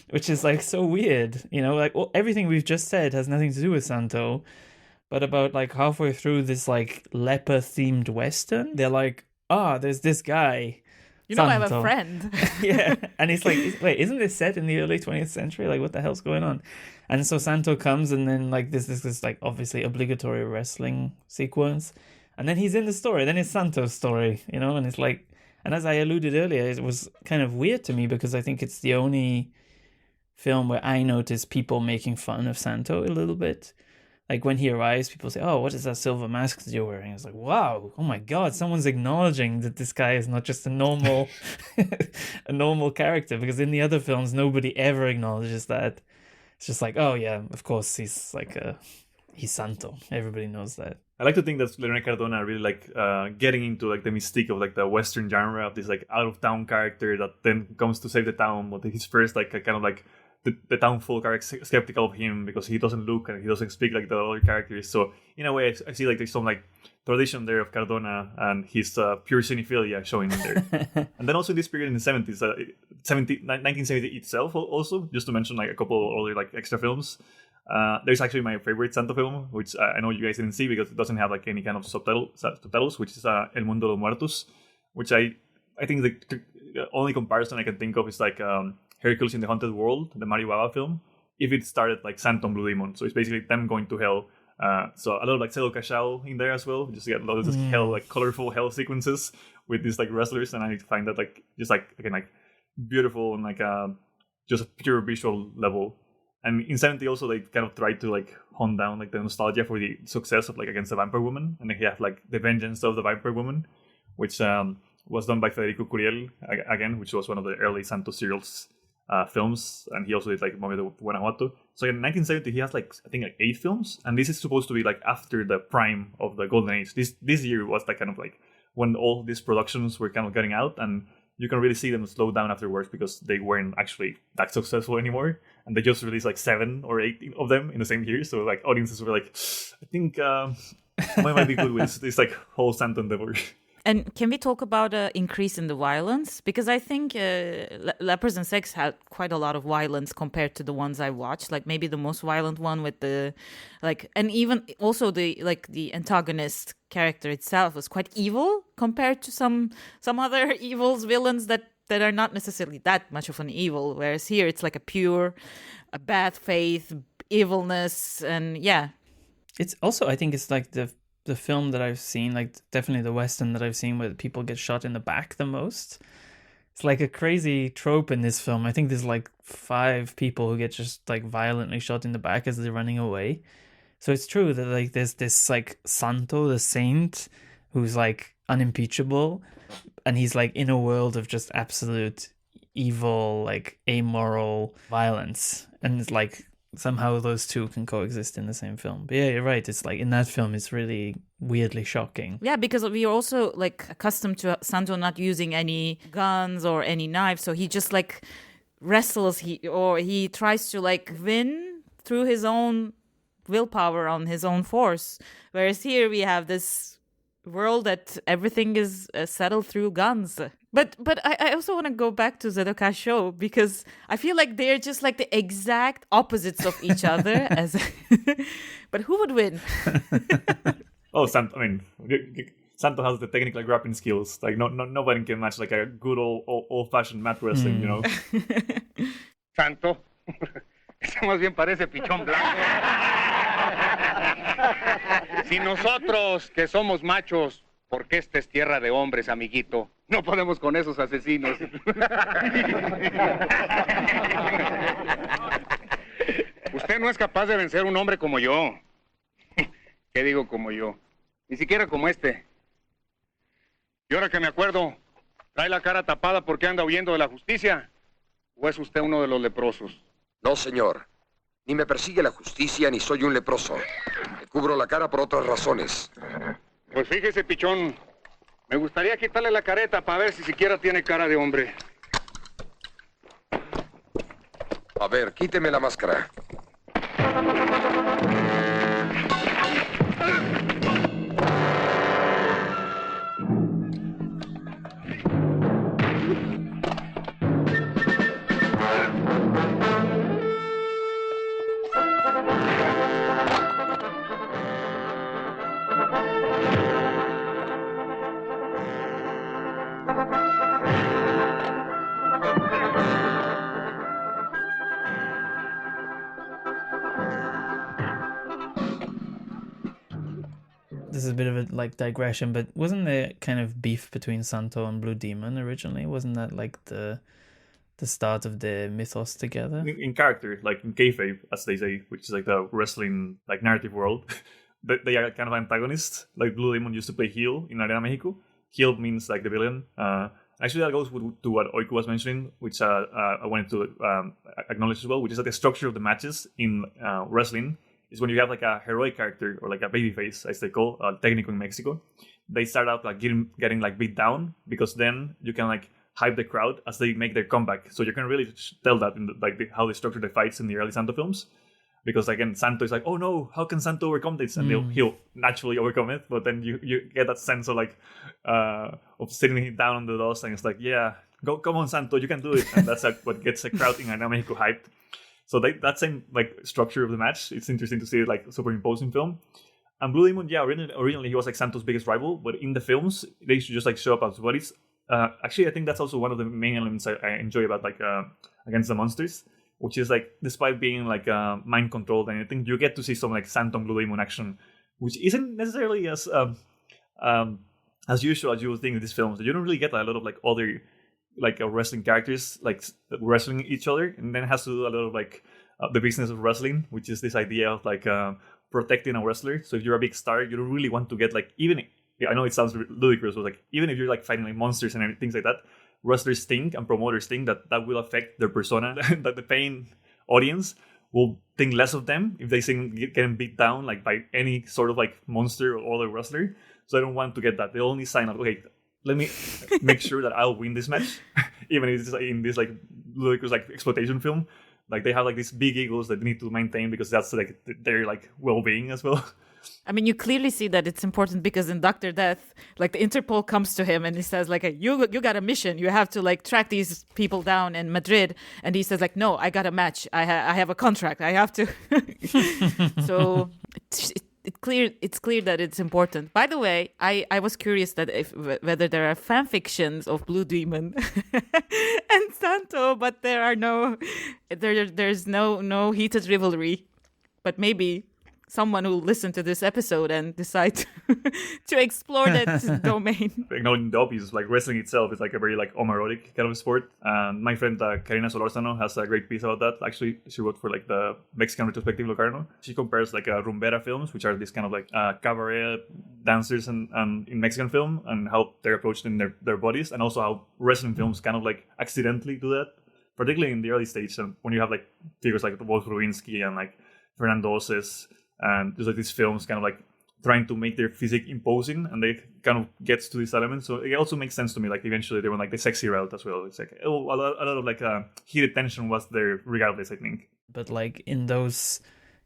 which is like so weird, you know, like everything we've just said has nothing to do with Santo, but about like halfway through this like leper themed western, they're like, there's this guy, you know, Santo. I have a friend. Yeah, and it's like, wait, isn't this set in the early 20th century? Like, what the hell's going on? And so Santo comes, and then like this like obviously obligatory wrestling sequence, and then he's in the story. Then it's Santo's story, you know, and it's like, and as I alluded earlier, it was kind of weird to me because I think it's the only film where I noticed people making fun of Santo a little bit. Like when he arrives, people say, "Oh, what is that silver mask that you're wearing?" It's like, wow, oh my god, someone's acknowledging that this guy is not just a normal a normal character, because in the other films nobody ever acknowledges that. It's just like, oh yeah, of course he's Santo. Everybody knows that. I like to think that Leonardo Cardona really like getting into like the mystique of like the Western genre of this like out of town character that then comes to save the town, but he's first like a kind of like the town folk are skeptical of him because he doesn't look and he doesn't speak like the other characters. So in a way, I see like there's some like tradition there of Cardona and his pure cinephilia showing in there. And then also in this period in the 70s, 1970 itself also, just to mention like a couple other like extra films. There's actually my favorite Santo film, which I know you guys didn't see because it doesn't have like any kind of subtitles, which is El Mundo de los Muertos, which I think the only comparison I can think of is like Hercules in the Haunted World, the Mario Bava film, if it started like Santo and Blue Demon. So it's basically them going to hell. So a lot of like Celo Cachao in there as well. Just get a lot of this hell, like colorful hell sequences with these like wrestlers, and I find that like just like again like beautiful and like just a pure visual level. And in 70 also they kind of tried to like hunt down like the nostalgia for the success of like Against the Vampire Woman, and they have like The Vengeance of the Vampire Woman, which was done by Federico Curiel again, which was one of the early Santo serials films, and he also did like Momia de Guanajuato. So in 1970 he has like I think like 8 films, and this is supposed to be like after the prime of the golden age. This year was like kind of like when all these productions were kind of getting out, and you can really see them slow down afterwards because they weren't actually that successful anymore, and they just released like 7 or 8 of them in the same year. So like audiences were like, I think I might be good with this like whole Santo endeavor. And can we talk about an increase in the violence? Because I think Lepers and Sex had quite a lot of violence compared to the ones I watched. Like maybe the most violent one with the, like, and even also the antagonist character itself was quite evil compared to some other villains that are not necessarily that much of an evil. Whereas here it's like a bad faith, evilness, and yeah. It's also, I think it's like the film that I've seen, like definitely the Western that I've seen where people get shot in the back the most. It's like a crazy trope in this film. I think there's like 5 people who get just like violently shot in the back as they're running away. So it's true that like there's this like Santo, the saint, who's like unimpeachable, and he's like in a world of just absolute evil, like amoral violence. And it's like somehow those two can coexist in the same film. But yeah, you're right. It's like in that film, it's really weirdly shocking. Yeah, because we are also like accustomed to Santo not using any guns or any knives. So he just like wrestles, he tries to like win through his own willpower on his own force. Whereas here we have this world that everything is settled through guns. But I also want to go back to Zedoka's show because I feel like they're just like the exact opposites of each other. But who would win? Santo. I mean, Santo has the technical grappling skills. Like nobody can match like a good old-fashioned mat wrestling, you know. Santo, ese más bien parece pichón blanco. Si nosotros que somos machos, porque esta es tierra de hombres, amiguito, no podemos con esos asesinos. Usted no es capaz de vencer un hombre como yo. ¿Qué digo como yo? Ni siquiera como este. Y ahora que me acuerdo, ¿trae la cara tapada porque anda huyendo de la justicia? ¿O es usted uno de los leprosos? No, señor. Ni me persigue la justicia, ni soy un leproso. Me cubro la cara por otras razones. Pues fíjese, pichón, me gustaría quitarle la careta para ver si siquiera tiene cara de hombre. A ver, quíteme la máscara. This is a bit of a like digression, but wasn't there kind of beef between Santo and Blue Demon originally? Wasn't that like the start of the mythos together? In character, like in kayfabe, as they say, which is like the wrestling like narrative world, they are kind of antagonists. Like Blue Demon used to play heel in Arena Mexico. Heel means like the villain. Actually, that goes to what Oiku was mentioning, which I wanted to acknowledge as well, which is that the structure of the matches in wrestling is when you have like a heroic character or like a babyface, as they call technical in Mexico. They start out like getting like beat down because then you can like hype the crowd as they make their comeback. So you can really tell that in how they structure the fights in the early Santo films. Because again, Santo is like, oh no, how can Santo overcome this? And he'll naturally overcome it. But then you get that sense of like of sitting down on the dust, and it's like, yeah, come on, Santo, you can do it. And that's like what gets the crowd in Arena Mexico hyped. So that same like structure of the match, it's interesting to see it like superimposed in film. And Blue Demon, yeah, originally he was like Santo's biggest rival, but in the films they used to just like show up as buddies. Actually, I think that's also one of the main elements I enjoy about like Against the Monsters, which is like despite being like mind controlled and anything, you get to see some like Santo and Blue Demon action, which isn't necessarily as usual as you would think in these films. You don't really get a lot of like other like wrestling characters like wrestling each other, and then it has to do a lot of like the business of wrestling, which is this idea of like protecting a wrestler. So if you're a big star, you don't really want to get like, even I know it sounds ludicrous, but like even if you're like fighting like monsters and things like that, wrestlers think and promoters think that will affect their persona, that the paying audience will think less of them if they see getting beat down like by any sort of like monster or other wrestler. So I don't want to get that. They only sign up, okay, let me make sure that I'll win this match, even if it's like in this like ludicrous like exploitation film. Like they have like these big egos that they need to maintain because that's like their like well-being as well. I mean, you clearly see that it's important because in Dr. Death, like the Interpol comes to him and he says like, you got a mission. You have to like track these people down in Madrid. And he says like, no, I got a match. I have a contract. I have to. So it's clear that it's important. By the way, I was curious that whether there are fan fictions of Blue Demon and Santo, but there's no heated rivalry. But maybe someone who will listen to this episode and decide to explore that domain. Acknowledging the obvious, like wrestling itself is like a very like homoerotic kind of sport. And my friend Karina Solorzano has a great piece about that. Actually, she wrote for like the Mexican retrospective Locarno. She compares like rumbera films, which are these kind of like cabaret dancers and in Mexican film, and how they're approached in their bodies, and also how wrestling films kind of like accidentally do that, particularly in the early stage. And when you have like figures like Wolf Rubinsky and like Fernando Oses, and there's like these films kind of like trying to make their physique imposing, and they kind of gets to this element. So it also makes sense to me. Like eventually they went like the sexy route as well. It's like a lot of like heated tension was there regardless, I think. But like in those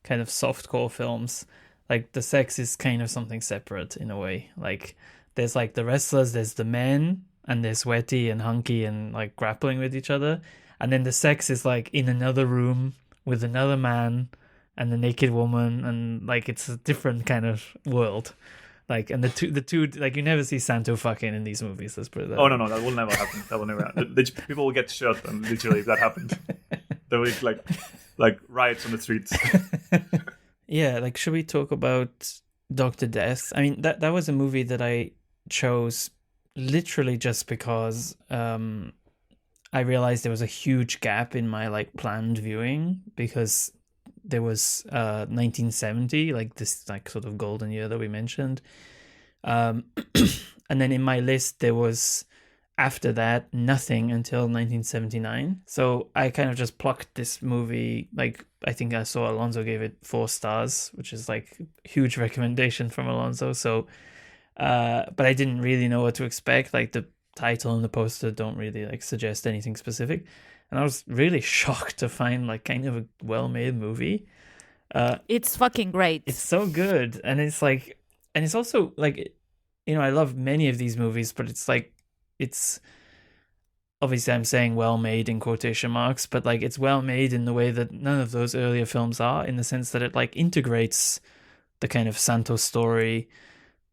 kind of softcore films, like the sex is kind of something separate in a way. Like there's like the wrestlers, there's the men, and they're sweaty and hunky and like grappling with each other, and then the sex is like in another room with another man and the naked woman, and like it's a different kind of world. Like, and the two like you never see Santo fucking in these movies. Let's put it that way. Oh no, that will never happen. That will never happen. People will get shot, and literally if that happened, there will be like riots on the streets. Yeah, like should we talk about Dr. Death? I mean, that was a movie that I chose literally just because I realized there was a huge gap in my like planned viewing, because there was 1970, like this like sort of golden year that we mentioned, and then in my list there was after that nothing until 1979. So I kind of just plucked this movie. Like I think I saw Alonso gave it 4 stars, which is like huge recommendation from Alonso. So but I didn't really know what to expect. Like the title and the poster don't really like suggest anything specific. And I was really shocked to find like kind of a well-made movie. It's fucking great. It's so good. And it's like, and it's also like, you know, I love many of these movies, but it's like, it's obviously I'm saying well-made in quotation marks, but like it's well-made in the way that none of those earlier films are, in the sense that it like integrates the kind of Santo story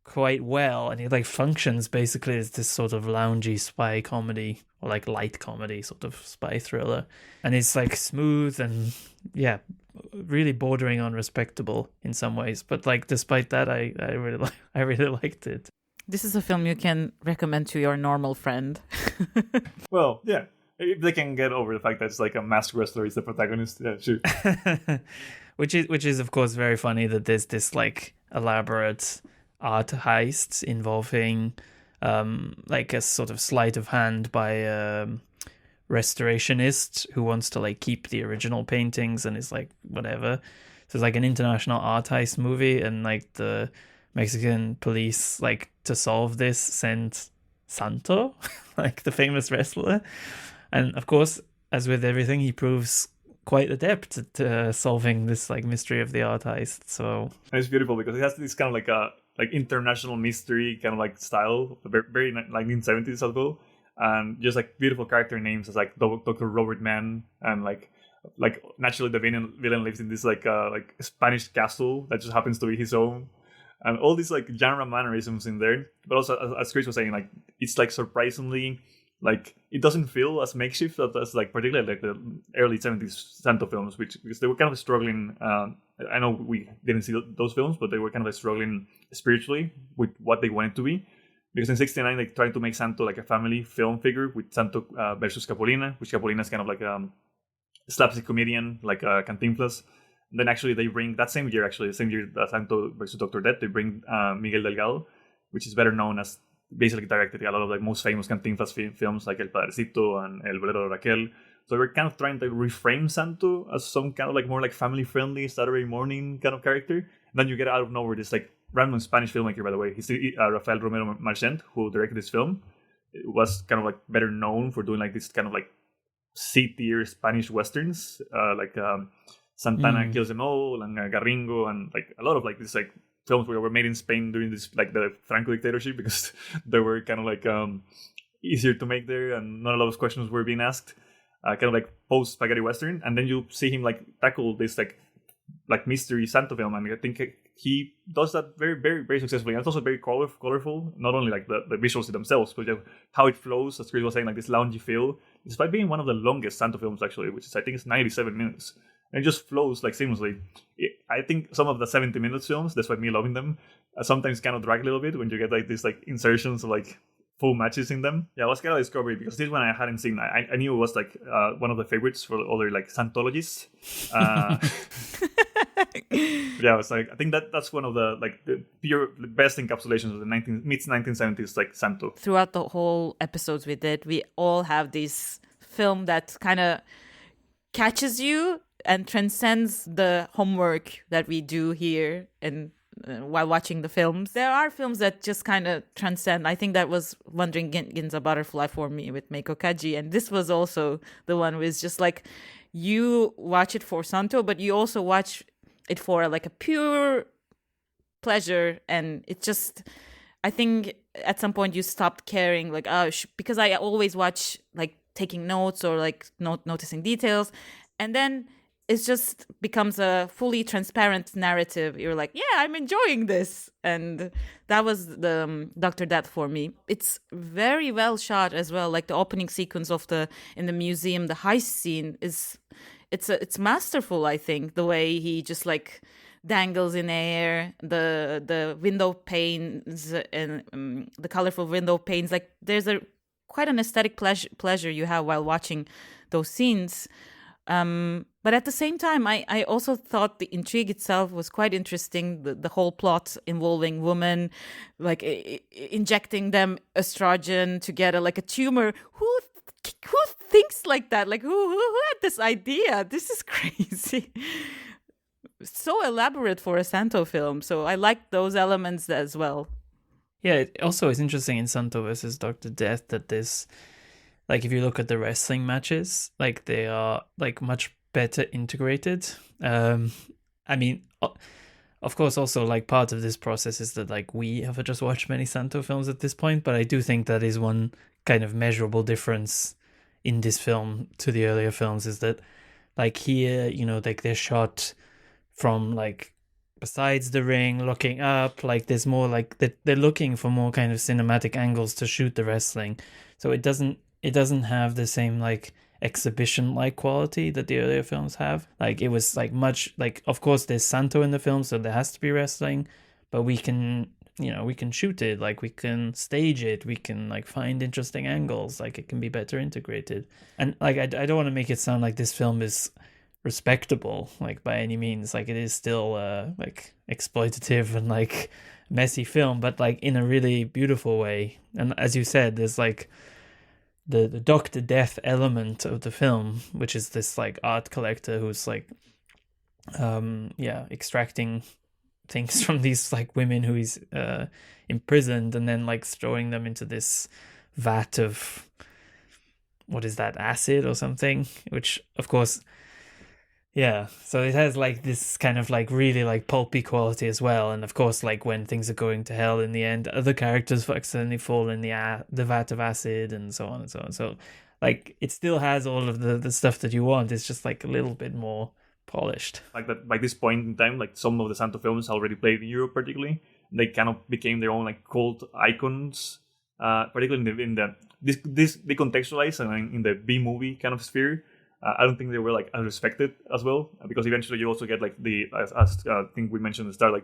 quite well, and it like functions basically as this sort of loungy spy comedy, or like light comedy sort of spy thriller, and it's like smooth and yeah, really bordering on respectable in some ways. But like despite that, I really liked it. This is a film you can recommend to your normal friend. Well, yeah, if they can get over the fact that it's like a masked wrestler is the protagonist, yeah, sure. which is of course very funny that there's this like elaborate art heists involving like a sort of sleight of hand by a restorationist who wants to like keep the original paintings and is like whatever. So it's like an international art heist movie, and like the Mexican police, like to solve this, sent Santo, like the famous wrestler, and of course, as with everything, he proves quite adept at solving this like mystery of the art heist. So and it's beautiful because it has this kind of like a like international mystery kind of like style, very 1970s as well, and just like beautiful character names as like Dr. Robert Mann, and like naturally the villain lives in this like Spanish castle that just happens to be his own, and all these like genre mannerisms in there. But also, as Chris was saying, like it's like surprisingly like it doesn't feel as makeshift as like particularly like the early 70s Santo films, because they were kind of struggling. I know we didn't see those films, but they were kind of like struggling spiritually with what they wanted to be. Because in '69 they tried to make Santo like a family film figure with Santo versus Capolina, which Capolina is kind of like a slapstick comedian like Cantinflas. And then actually they bring that same year, Santo versus Dr. Death, they bring Miguel Delgado, which is better known as basically directed a lot of like most famous Cantinflas films like El Padrecito and El Bolero de Raquel. So we're kind of trying to reframe Santo as some kind of like more like family friendly Saturday morning kind of character. And then you get out of nowhere this like random Spanish filmmaker, by the way. He's Rafael Romero Marchant, who directed this film. It was kind of like better known for doing like this kind of like C-tier Spanish westerns, Santana Kills Them All and Garringo, and like a lot of like this like films were made in Spain during this like the Franco dictatorship, because they were kind of like easier to make there, and not a lot of questions were being asked. Kind of like post spaghetti western, and then you see him like tackle this like mystery Santo film, and I think he does that very, very, very successfully. And it's also very colorful, not only like the visuals themselves, but how it flows, as Chris was saying, like this loungy feel, despite being one of the longest Santo films actually, which is I think it's 97 minutes. And it just flows like seamlessly. I think some of the 70-minute films, despite me loving them, sometimes kind of drag a little bit when you get like these like insertions of like full matches in them. Yeah, it was kind of a discovery, because this one I hadn't seen. I knew it was like one of the favorites for other like Santologists. Yeah, it was like, I think that's one of the like the pure best encapsulations of the mid-1970s like Santo. Throughout the whole episodes we did, we all have this film that kind of catches you and transcends the homework that we do here and while watching the films. There are films that just kind of transcend. I think that was Wandering Ginza Butterfly for me with Meiko Kaji, and this was also the one where it's just like you watch it for Santo, but you also watch it for like a pure pleasure, and it just, I think at some point you stopped caring, like because I always watch like taking notes or like noticing details, and then it just becomes a fully transparent narrative. You're like, yeah, I'm enjoying this. And that was the Dr. Death for me. It's very well shot as well. Like the opening sequence in the museum, the heist scene it's masterful, I think. The way he just like dangles in air, the window panes and the colorful window panes. Like there's quite an aesthetic pleasure you have while watching those scenes. But at the same time, I also thought the intrigue itself was quite interesting. The whole plot involving women, like injecting them estrogen to get a tumor. Who thinks like that? Like who had this idea? This is crazy. So elaborate for a Santo film. So I like those elements as well. Yeah, it also is interesting in Santo versus Dr. Death that this, like if you look at the wrestling matches, like they are like much better integrated. I mean, of course, also like part of this process is that like we have just watched many Santo films at this point, but I do think that is one kind of measurable difference in this film to the earlier films, is that like here, you know, like they're shot from like besides the ring, looking up, like there's more like they're looking for more kind of cinematic angles to shoot the wrestling, so it doesn't have the same like exhibition like quality that the earlier films have. Like it was like much like, of course there's Santo in the film, so there has to be wrestling, but we can shoot it, like we can stage it, we can like find interesting angles, like it can be better integrated. And like I don't want to make it sound like this film is respectable like by any means, like it is still like exploitative and like messy film, but like in a really beautiful way. And as you said, there's like the Dr. Death element of the film, which is this like art collector who's like extracting things from these like women who is imprisoned, and then like throwing them into this vat of, what is that, acid or something, which of course, yeah, so it has like this kind of like really like pulpy quality as well. And of course, like when things are going to hell in the end, other characters accidentally fall in the vat of acid and so on and so on. So like it still has all of the stuff that you want. It's just like a little bit more polished. Like that, by this point in time, like some of the Santo films already played in Europe, particularly. They kind of became their own like cult icons, particularly in the this they contextualize in the B movie kind of sphere. I don't think they were like as respected as well, because eventually you also get like as I think we mentioned at the start, like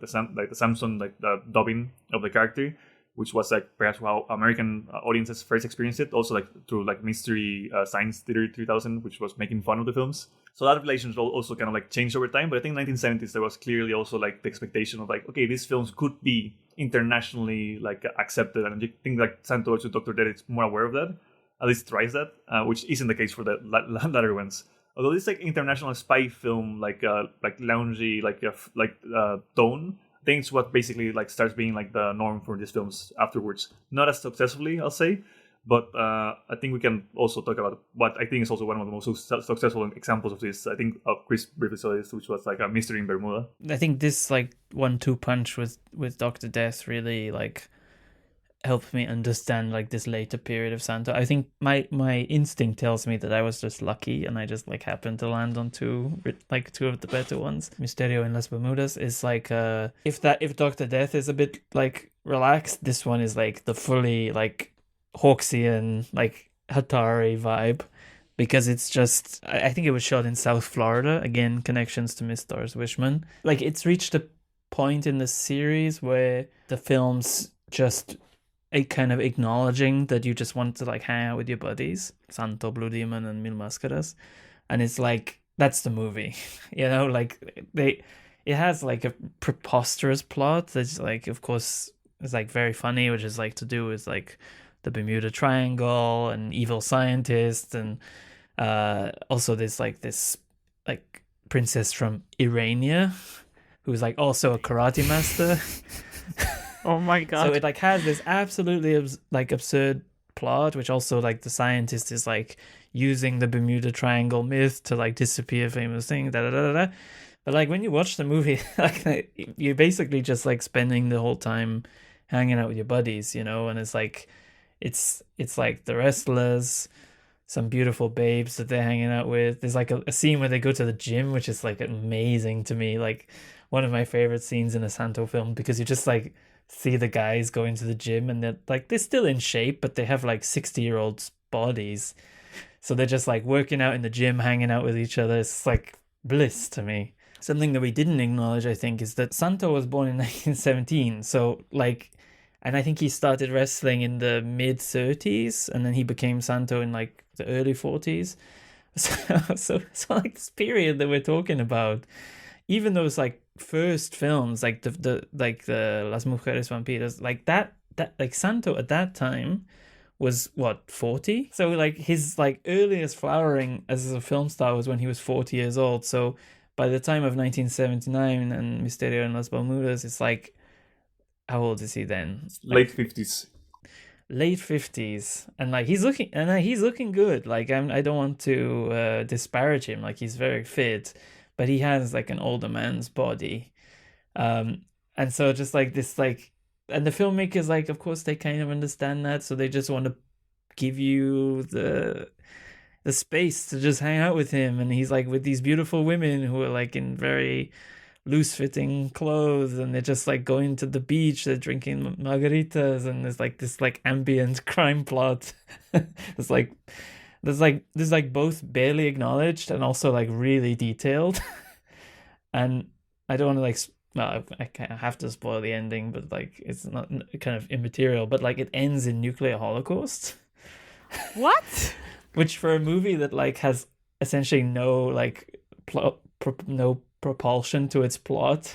the Samson, like the dubbing of the character, which was like perhaps how American audiences first experienced it, also like through like Mystery Science Theater 3000, which was making fun of the films. So that relationship also kind of like changed over time. But I think in the 1970s there was clearly also like the expectation of like, okay, these films could be internationally like accepted, and I think like Santo to Dr. Death is more aware of that. At least tries that, which isn't the case for the latter ones. Although this like international spy film, like loungy, tone, I think it's what basically like starts being like the norm for these films afterwards. Not as successfully, I'll say, But I think we can also talk about what I think is also one of the most successful examples of this. I think Chris briefly saw this, which was like a Mystery in Bermuda. I think this like 1-2 punch with Dr. Death really like helped me understand like this later period of Santo. I think my instinct tells me that I was just lucky and I just like happened to land on two of the better ones. Misterio in Las Bermudas is like if Dr. Death is a bit like relaxed, this one is like the fully like Hawksian like Hatari vibe, because it's just I think it was shot in South Florida, again connections to Miss Doris Wishman. Like it's reached a point in the series where the film's just a kind of acknowledging that you just want to like hang out with your buddies, Santo, Blue Demon, and Mil Máscaras, and it's like that's the movie, you know. Like it has like a preposterous plot that's like, of course, it's like very funny, which is like to do with like the Bermuda Triangle and evil scientists, and also this princess from Irania who's like also a karate master. Oh my god. So it like has this absolutely absurd plot, which also like the scientist is like using the Bermuda Triangle myth to like disappear famous things, But like when you watch the movie, like you're basically just like spending the whole time hanging out with your buddies, you know, and it's like it's like the wrestlers, some beautiful babes that they're hanging out with. There's like a scene where they go to the gym, which is like amazing to me, like one of my favorite scenes in a Santo film, because you just like see the guys going to the gym and they're still in shape, but they have like 60-year-old bodies, so they're just like working out in the gym, hanging out with each other. It's like bliss to me. Something that we didn't acknowledge, I think, is that Santo was born in 1917, so like, and I think he started wrestling in the mid 30s, and then he became Santo in like the early 40s. So like this period that we're talking about, even those like first films, like the Las Mujeres Vampiras, like that like Santo at that time was what, 40? So like his like earliest flowering as a film star was when he was 40 years old. So by the time of 1979 and Misterio in Las Bermudas, it's like, how old is he then? Late 50s. Late 50s, and like he's looking good. Like I don't want to disparage him. Like he's very fit, but he has like an older man's body, and so just like this, like, and the filmmakers, like, of course they kind of understand that, so they just want to give you the space to just hang out with him, and he's like with these beautiful women who are like in very loose-fitting clothes, and they're just like going to the beach, they're drinking margaritas, and there's like this like ambient crime plot. There's like both barely acknowledged and also like really detailed. And I don't want to I have to spoil the ending, but like it's not kind of immaterial, but like it ends in nuclear holocaust. What? Which for a movie that like has essentially no like no propulsion to its plot,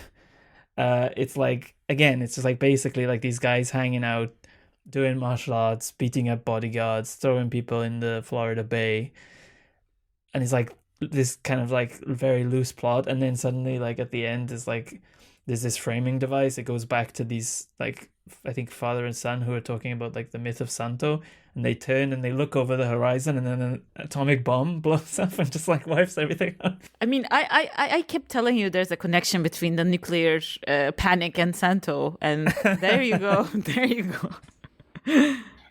it's like, again, it's just like basically like these guys hanging out, doing martial arts, beating up bodyguards, throwing people in the Florida Bay, and it's like this kind of like very loose plot, and then suddenly like at the end is like there's this framing device. It goes back to these like, I think, father and son who are talking about like the myth of Santo, and they turn and they look over the horizon, and then an atomic bomb blows up and just like wipes everything out. I mean, I kept telling you there's a connection between the nuclear panic and Santo, and there you go. There you go.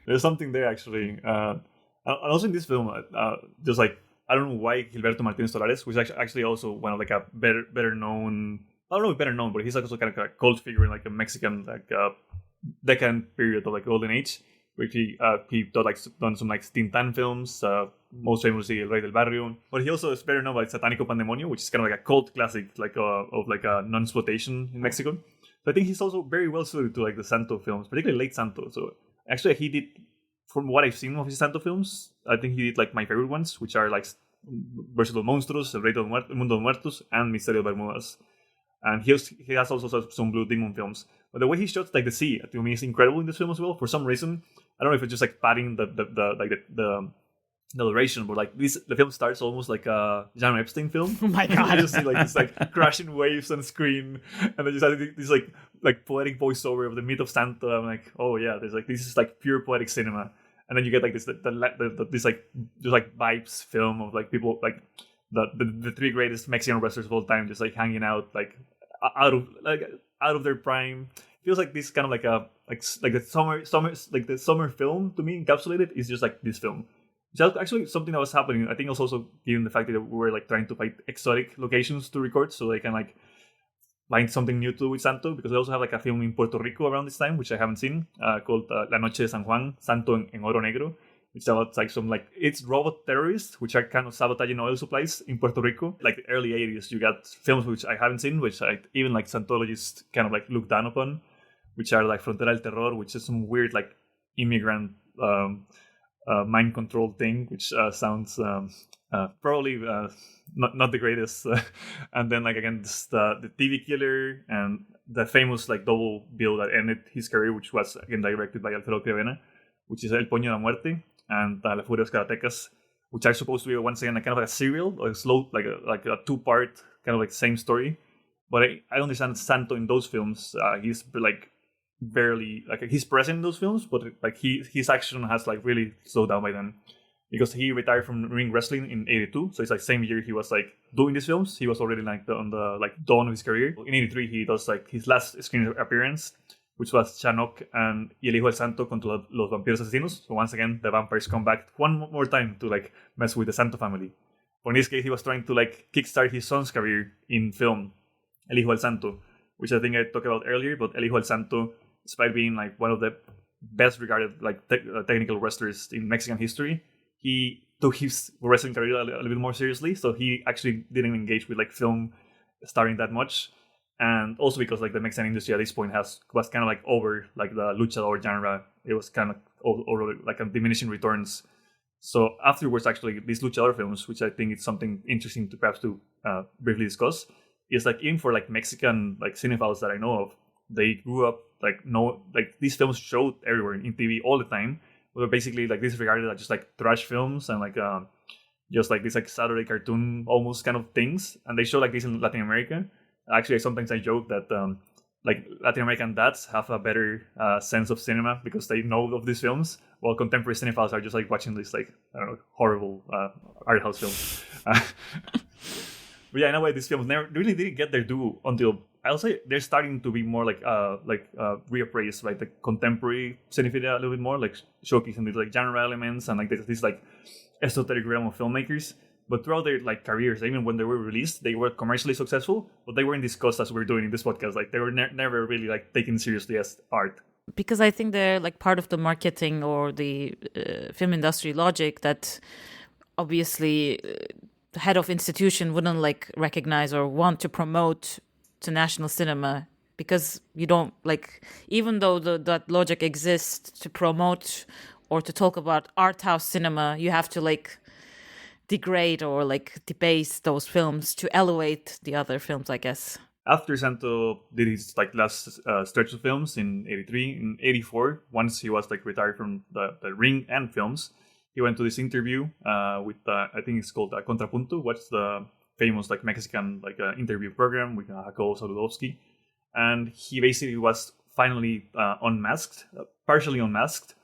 There's something there, actually. And also in this film, just like, I don't know why Gilberto Martinez Solares, who's actually also one of like a better known, I don't know if better known, but he's also kind of a cult figure in like a Mexican like decadent period of like golden age, which he done some like Tintan films, most famously El Rey del Barrio. But he also is better known by Satánico Pandemonio, which is kind of like a cult classic like of like a non-exploitation in Mexico. So I think he's also very well suited to like the Santo films, particularly late Santo. So actually he did, from what I've seen of his Santo films, I think he did like my favorite ones, which are like Versatile Monstruos, El Rey del Mundo de Muertos, and Misterio de Bermudas. And he has also some Blue Demon films. But the way he shots like the sea, to me, is incredible in this film as well. For some reason, I don't know if it's just like padding the narration, but like the film starts almost like a Jan Epstein film. Oh my god! You just see like this like crashing waves on screen, and then just have this like poetic voiceover of the myth of Santo. I'm like, oh yeah, there's like, this is like pure poetic cinema. and then you get like this like just like vibes film of like people like the three greatest Mexican wrestlers of all time just like hanging out like out of their prime. Feels like this kind of like the summer film to me encapsulated is just like this film. It's actually something that was happening. I think it was also given the fact that we were like trying to find exotic locations to record, so they can like find something new to do with Santo, because they also have like a film in Puerto Rico around this time, which I haven't seen, called La Noche de San Juan, Santo en Oro Negro, which is about like some like it's robot terrorists which are kind of sabotaging oil supplies in Puerto Rico. Like the early 80s, you got films which I haven't seen, which even like Scientologists kind of like look down upon, which are like Frontera del Terror, which is some weird like immigrant mind control thing, which sounds probably not the greatest. And then like again the TV Killer and the famous like double bill that ended his career, which was again directed by Alfredo Crevena, which is El Puño de la Muerte and La Furia de los Karatecas, which are supposed to be once again a kind of like a serial or a slow like a 2-part kind of like same story. But I understand Santo in those films, he's like barely like he's present in those films, but like his action has like really slowed down by then, because he retired from ring wrestling in 82. So it's like same year he was like doing these films, he was already like on the like dawn of his career. In 83 he does like his last screen appearance, which was Chanok and Y el Hijo del Santo contra los Vampiros Asesinos. So once again the vampires come back one more time to like mess with the Santo family. But in this case he was trying to like kickstart his son's career in film, El Hijo del Santo, which I think I talked about earlier. But El Hijo del Santo, despite being like one of the best regarded like technical wrestlers in Mexican history, he took his wrestling career a little bit more seriously. So he actually didn't engage with like film starring that much, and also because like the Mexican industry at this point was kind of like over like the luchador genre. It was kind of over like a diminishing returns. So afterwards, actually, these luchador films, which I think is something interesting to perhaps to briefly discuss, is like even for like Mexican like cinephiles that I know of, they grew up like these films showed everywhere in TV all the time. But they're basically like disregarded as just like trash films and like just like these like Saturday cartoon almost kind of things. And they show like this in Latin America. Actually, sometimes I joke that like Latin American dads have a better sense of cinema because they know of these films, while contemporary cinephiles are just like watching these like I don't know horrible art house films. But yeah, in a way, these films never really didn't get their due until I'll say they're starting to be more like reappraised by the contemporary cinephilia a little bit more, like showcasing these like genre elements and like this like esoteric realm of filmmakers. But throughout their like careers, even when they were released, they were commercially successful, but they weren't discussed as we're doing in this podcast. Like they were never really like taken seriously as art. Because I think they're like part of the marketing or the film industry logic that obviously the head of institution wouldn't like recognize or want to promote to national cinema, because you don't like, even though that logic exists to promote or to talk about art house cinema, you have to like degrade or like debase those films to elevate the other films, I guess. After Santo did his like last stretch of films in 83, in 84, once he was like retired from the ring and films, he went to this interview with I think it's called Contrapunto, what's the famous like Mexican like interview program with Jacobo Saludowski, and he basically was finally unmasked, partially unmasked,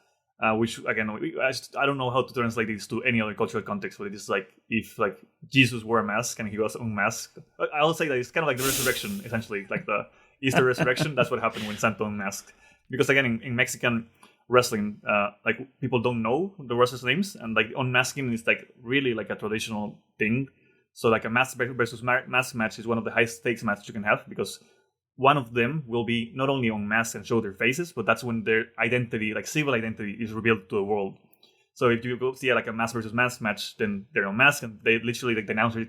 which again I don't know how to translate this to any other cultural context, but it is like if like Jesus wore a mask and he was unmasked. I'll say that it's kind of like the resurrection, essentially, like the Easter resurrection. That's what happened when Santo unmasked, because again in Mexican wrestling, like people don't know the wrestlers' names, and like unmasking is like really like a traditional thing. So like a mask versus mask match is one of the high stakes matches you can have, because one of them will be not only unmasked and show their faces, but that's when their identity, like civil identity, is revealed to the world. So if you go see like a mask versus mask match, then they're unmasked and they literally like the announcer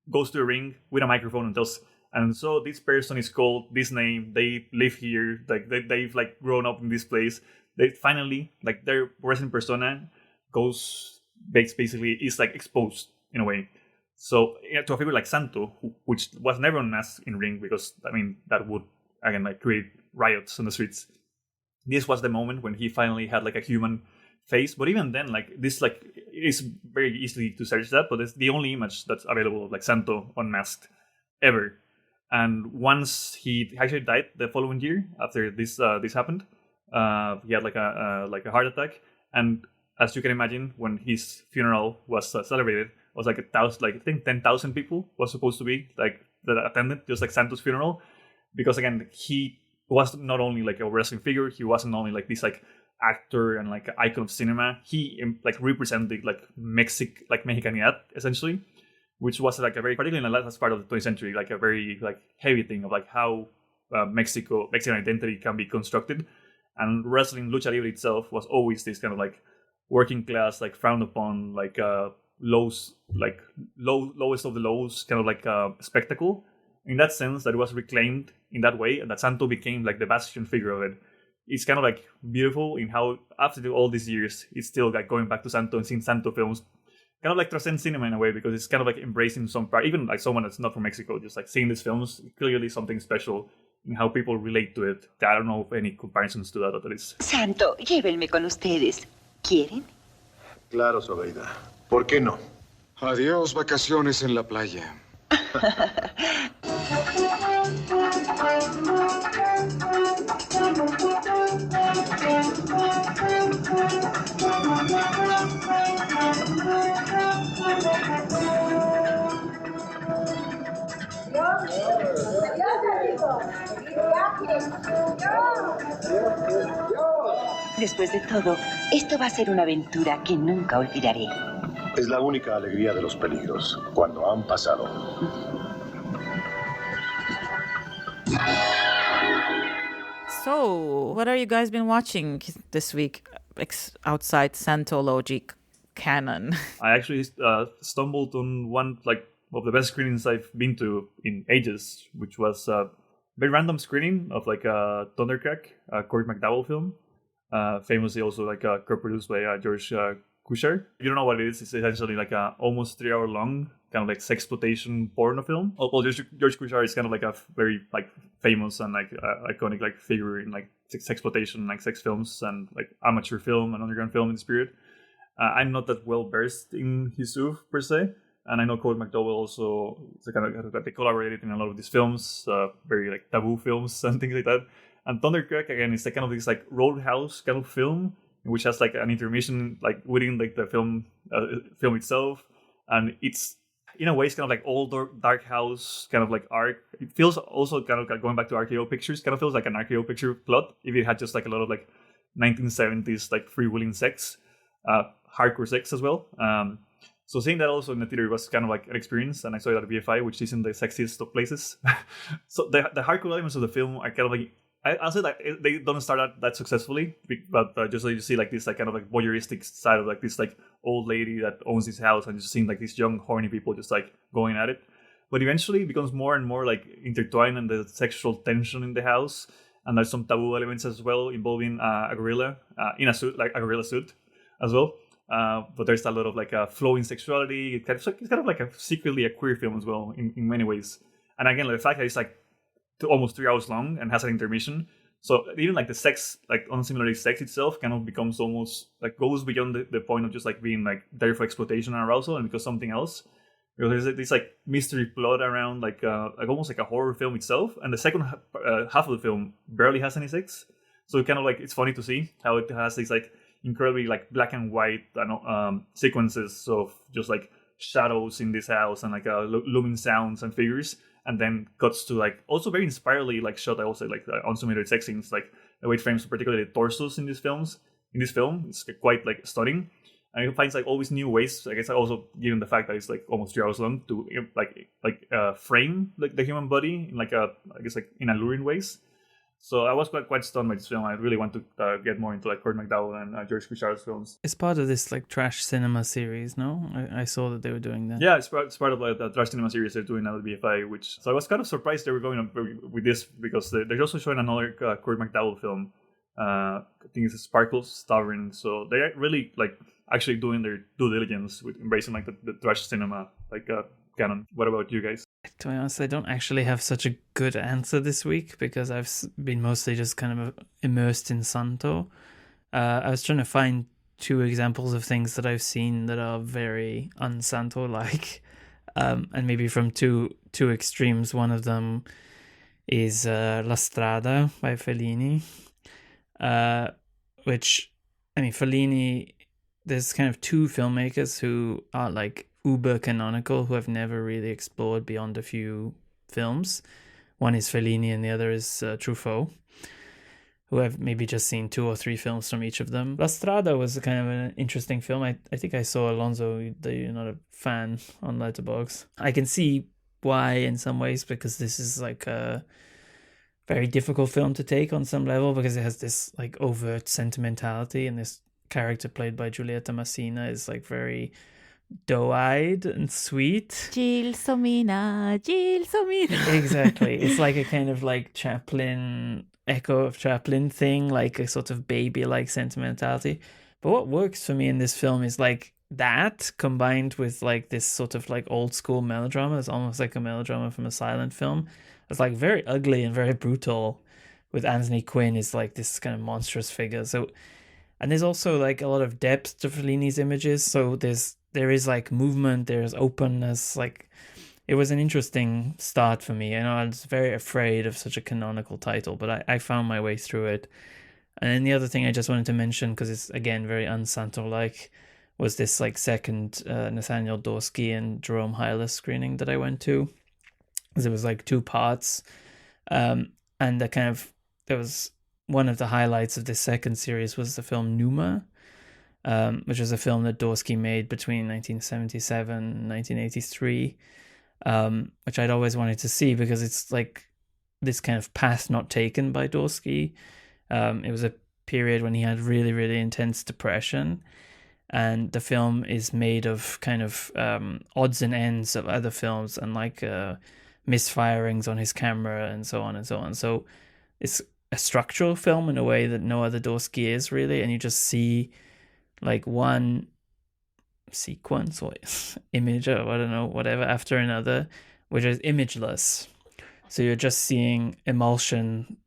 goes to a ring with a microphone and tells, and so this person is called this name, they live here, like they've like grown up in this place. They finally like their wrestling persona goes basically is like exposed in a way. So to a figure like Santo, which was never unmasked in ring, because I mean that would again like create riots on the streets. This was the moment when he finally had like a human face. But even then, like this like it's very easy to search that, but it's the only image that's available of like Santo unmasked ever. And once he actually died the following year after this happened, he had like a heart attack, and as you can imagine, when his funeral was celebrated, it was like 1,000, like I think 10,000 people was supposed to be like that attended, just like Santo's funeral, because again, he was not only like a wrestling figure, he wasn't only like this like actor and like icon of cinema. He like represented like Mexicanidad essentially, which was like a very, particularly in the last part of the 20th century, like a very like heavy thing of like how Mexican identity can be constructed. And wrestling, lucha libre itself, was always this kind of like working class, like frowned upon, like lowest of the lows kind of like spectacle. In that sense, that it was reclaimed in that way, and that Santo became like the bastion figure of it. It's kind of like beautiful in how after all these years, it's still like going back to Santo and seeing Santo films kind of like transcend cinema in a way, because it's kind of like embracing some part, even like someone that's not from Mexico, just like seeing these films, clearly something special in how people relate to it. I don't know if any comparisons to that at least. Santo, llévenme con ustedes. ¿Quieren? Claro, Sobeida. ¿Por qué no? Adiós, vacaciones en la playa. Después de todo, esto va a ser una aventura que nunca olvidaré. Es la única alegría de los peligros, cuando han pasado. So, what are you guys been watching this week outside Scientology canon? I actually stumbled on one like of the best screenings I've been to in ages, which was a very random screening of like a Thundercrack, a Corey McDowell film, famously also like co-produced by George Kushar. If you don't know what it is, it's essentially like a almost 3 hour long kind of like sexploitation porno film. Well, George Kushar is kind of like a very like famous and like iconic like figure in like sexploitation, like sex films and like amateur film and underground film in this period. I'm not that well versed in his stuff per se, and I know Corey McDowell also is kind of they collaborated in a lot of these films, very like taboo films and things like that. And Thundercrack again is like kind of this like Roadhouse kind of film, which has like an intermission like within like the film itself, and it's in a way it's kind of like old dark house kind of like arc. It feels also kind of like going back to RKO Pictures, kind of feels like an RKO Picture plot if it had just like a lot of like 1970s like freewheeling sex, hardcore sex as well. So seeing that also in the theater was kind of like an experience, and I saw it at BFI, which isn't the sexiest of places. So the hardcore elements of the film are kind of like, I'll say that they don't start out that successfully, but just so you see like this like kind of like voyeuristic side of like this like old lady that owns this house, and just seeing like these young horny people just like going at it. But eventually it becomes more and more like intertwined in the sexual tension in the house, and there's some taboo elements as well involving a gorilla in a suit, like a gorilla suit as well. But there's a lot of like flowing sexuality. It's kind of like a secretly a queer film as well in many ways. And again, like, the fact that it's like almost 3 hours long and has an intermission. So even like the sex, like unsimilarly sex itself kind of becomes almost like goes beyond the point of just like being like there for exploitation and arousal, and because something else. Because there's this like mystery plot around like almost like a horror film itself. And the second half of the film barely has any sex. So it kind of like, it's funny to see how it has these like incredibly like black and white sequences of just like shadows in this house and like looming sounds and figures, and then cuts to like also very inspiredly like shot, I also like unstimulated sex scenes, like the way it frames particularly the torsos in this film it's quite like stunning, and it finds like always new ways, I guess, also given the fact that it's like almost 3 hours long, to frame like the human body in like I guess like in alluring ways. So I was quite stunned by this film. I really want to get more into like Corey McDowell and George Kushar's films. It's part of this like trash cinema series, no? I saw that they were doing that. Yeah, it's part of like the trash cinema series they're doing now at BFI. So I was kind of surprised they were going with this, because they're also showing another Corey McDowell film. I think it's Sparkles Tavern. So they're really like actually doing their due diligence with embracing like the trash cinema like canon. What about you guys? To be honest, I don't actually have such a good answer this week, because I've been mostly just kind of immersed in Santo. I was trying to find 2 examples of things that I've seen that are very un-Santo-like, and maybe from two extremes. One of them is La Strada by Fellini, which, I mean, Fellini there's kind of two filmmakers who are like uber canonical, who have never really explored beyond a few films. One is Fellini and the other is Truffaut, who I've maybe just seen 2 or 3 films from each of them. La Strada was kind of an interesting film. I think I saw Alonso, that you're not a fan, on Letterboxd. I can see why in some ways, because this is like a very difficult film to take on some level, because it has this like overt sentimentality, and this character played by Giulietta Massina is like very doe-eyed and sweet. Gilsomina. Exactly. It's like a kind of like Chaplin, echo of Chaplin thing, like a sort of baby-like sentimentality. But what works for me in this film is like that combined with like this sort of like old school melodrama. It's almost like a melodrama from a silent film. It's like very ugly and very brutal, with Anthony Quinn is like this kind of monstrous figure. So, and there's also like a lot of depth to Fellini's images. So there is like movement, there's openness. Like, it was an interesting start for me. I was very afraid of such a canonical title, but I found my way through it. And then the other thing I just wanted to mention, because it's again very un-Santo-like, was this like second Nathaniel Dorsky and Jerome Hylas screening that I went to. There was like 2 parts, and there was one of the highlights of this second series was the film Numa, which was a film that Dorsky made between 1977 and 1983, which I'd always wanted to see because it's like this kind of path not taken by Dorsky. It was a period when he had really, really intense depression, and the film is made of kind of odds and ends of other films and like misfirings on his camera and so on and so on. So it's a structural film in a way that no other Dorsky is really, and you just see like one sequence or image or I don't know, whatever, after another, which is imageless. So you're just seeing emulsion,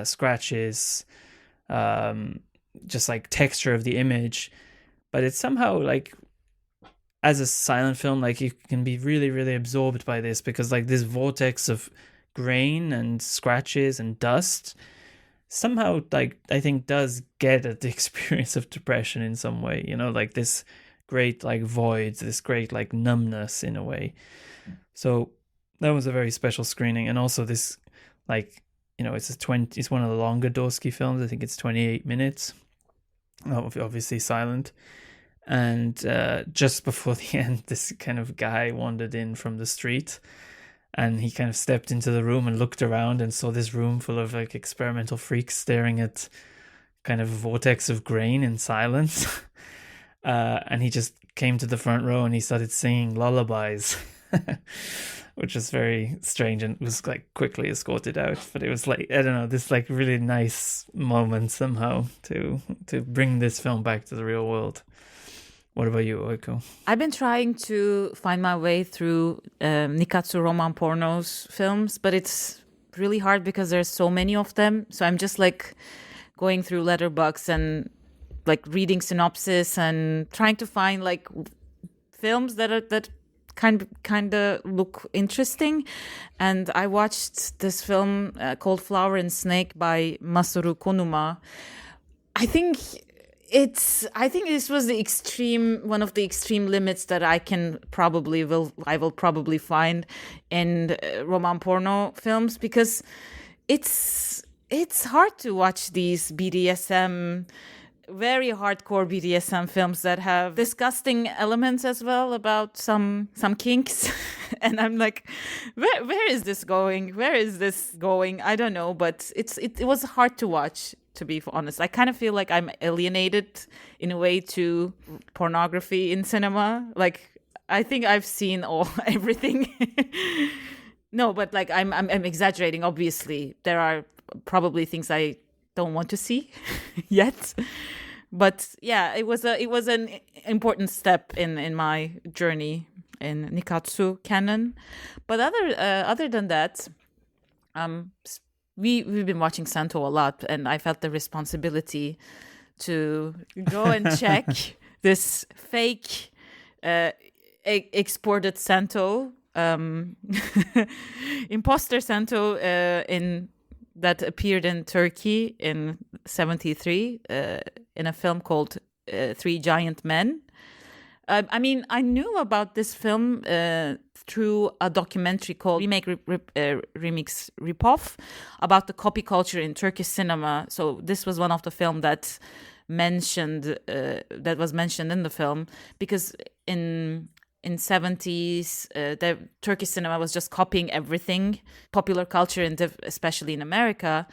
scratches, just like texture of the image, but it's somehow like, as a silent film, like you can be really, really absorbed by this, because like this vortex of grain and scratches and dust somehow, like, I think does get at the experience of depression in some way, you know, like this great like void, this great like numbness in a way. So that was a very special screening. And also this, like, you know, it's one of the longer Dorsky films. I think it's 28 minutes, obviously silent. And just before the end, this kind of guy wandered in from the street, and he kind of stepped into the room and looked around and saw this room full of like experimental freaks staring at kind of a vortex of grain in silence. And he just came to the front row and he started singing lullabies, which is very strange, and was like quickly escorted out. But it was like, I don't know, this like really nice moment somehow to bring this film back to the real world. What about you, Oiko? I've been trying to find my way through Nikatsu Roman Porno's films, but it's really hard because there's so many of them. So I'm just like going through Letterboxd and like reading synopsis and trying to find like films that kind of look interesting. And I watched this film called Flower and Snake by Masaru Konuma. I think this was one of the extreme limits that I will probably find in Roman porno films, because it's hard to watch these BDSM, very hardcore BDSM films that have disgusting elements as well about some kinks. And I'm like, where is this going? Where is this going? I don't know, but it was hard to watch, to be honest. I kind of feel like I'm alienated in a way to pornography in cinema. Like, I think I've seen everything. No, but like I'm exaggerating. Obviously, there are probably things I don't want to see yet. But yeah, it was an important step in my journey in Nikatsu canon. But other than that, we've been watching Santo a lot, and I felt the responsibility to go and check this fake exported Santo, imposter Santo that appeared in Turkey in 1973 in a film called Three Giant Men. I mean, I knew about this film through a documentary called Remix Ripoff about the copy culture in Turkish cinema. So this was one of the films that was mentioned in the film, because in 70s, the Turkish cinema was just copying everything, popular culture, especially in America,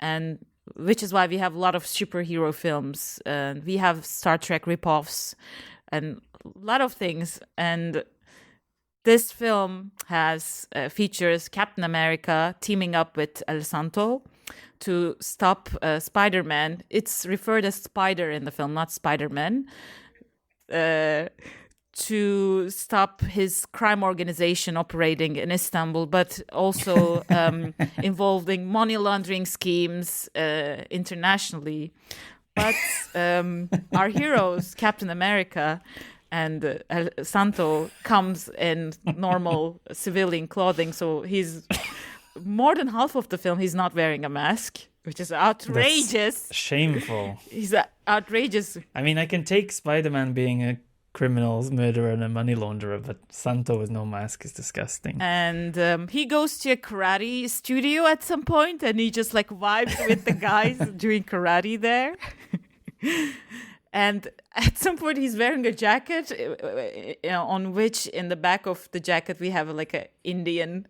and which is why we have a lot of superhero films. We have Star Trek ripoffs and a lot of things. And this film features Captain America teaming up with El Santo to stop Spider-Man. It's referred as Spider in the film, not Spider-Man. To stop his crime organization operating in Istanbul, but also involving money laundering schemes internationally. But our heroes, Captain America and Santo, comes in normal civilian clothing, so he's more than half of the film he's not wearing a mask, which is outrageous. That's shameful. He's outrageous. I mean, I can take Spider-Man being a criminal, murderer, and a money launderer, but Santo with no mask is disgusting. And he goes to a karate studio at some point, and he just like vibes with the guys doing karate there. And at some point, he's wearing a jacket on which, in the back of the jacket, we have like an Indian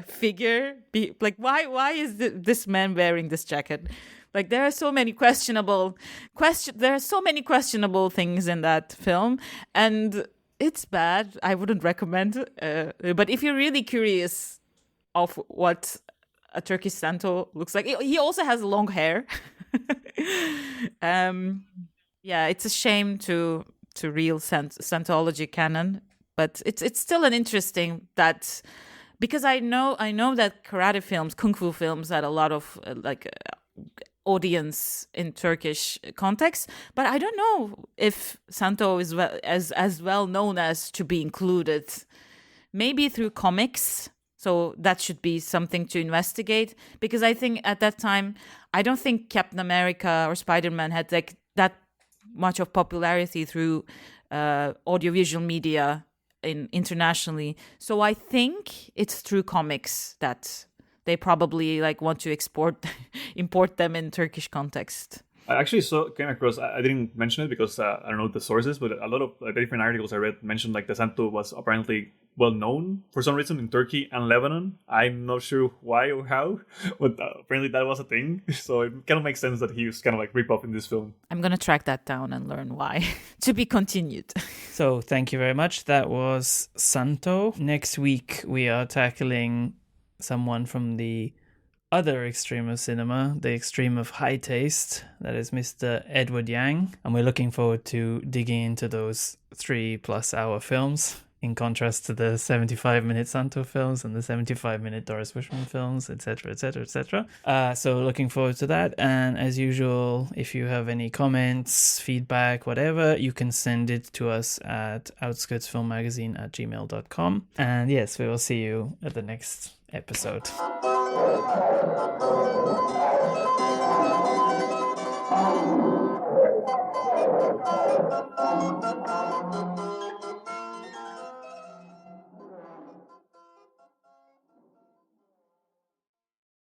figure. Like, why is this man wearing this jacket? Like, there are so many questionable things in that film, and it's bad. I wouldn't recommend. But if you're really curious of what a Turkish Santo looks like, he also has long hair. It's a shame to real Santology canon, but it's still an interesting that, because I know that karate films, kung fu films, had a lot of audience in Turkish context, but I don't know if Santo is as well known as to be included. Maybe through comics, so that should be something to investigate, because I think at that time, I don't think Captain America or Spider-Man had like that much of popularity through audiovisual media internationally. So I think it's through comics that they probably like want to import them in Turkish context. I actually came across, I didn't mention it because I don't know the sources, but a lot of the different articles I read mentioned like the Santo was apparently well known for some reason in Turkey and Lebanon. I'm not sure why or how, but apparently that was a thing. So it kind of makes sense that he was kind of like rip-off in this film. I'm going to track that down and learn why. To be continued. So thank you very much. That was Santo. Next week we are tackling someone from the other extreme of cinema, the extreme of high taste, that is Mr. Edward Yang. And we're looking forward to digging into those 3+ hour films, in contrast to the 75-minute Santo films and the 75-minute Doris Bushman films, etc., etc., etc. So looking forward to that. And as usual, if you have any comments, feedback, whatever, you can send it to us at outskirtsfilmmagazine@gmail.com. And yes, we will see you at the next episode.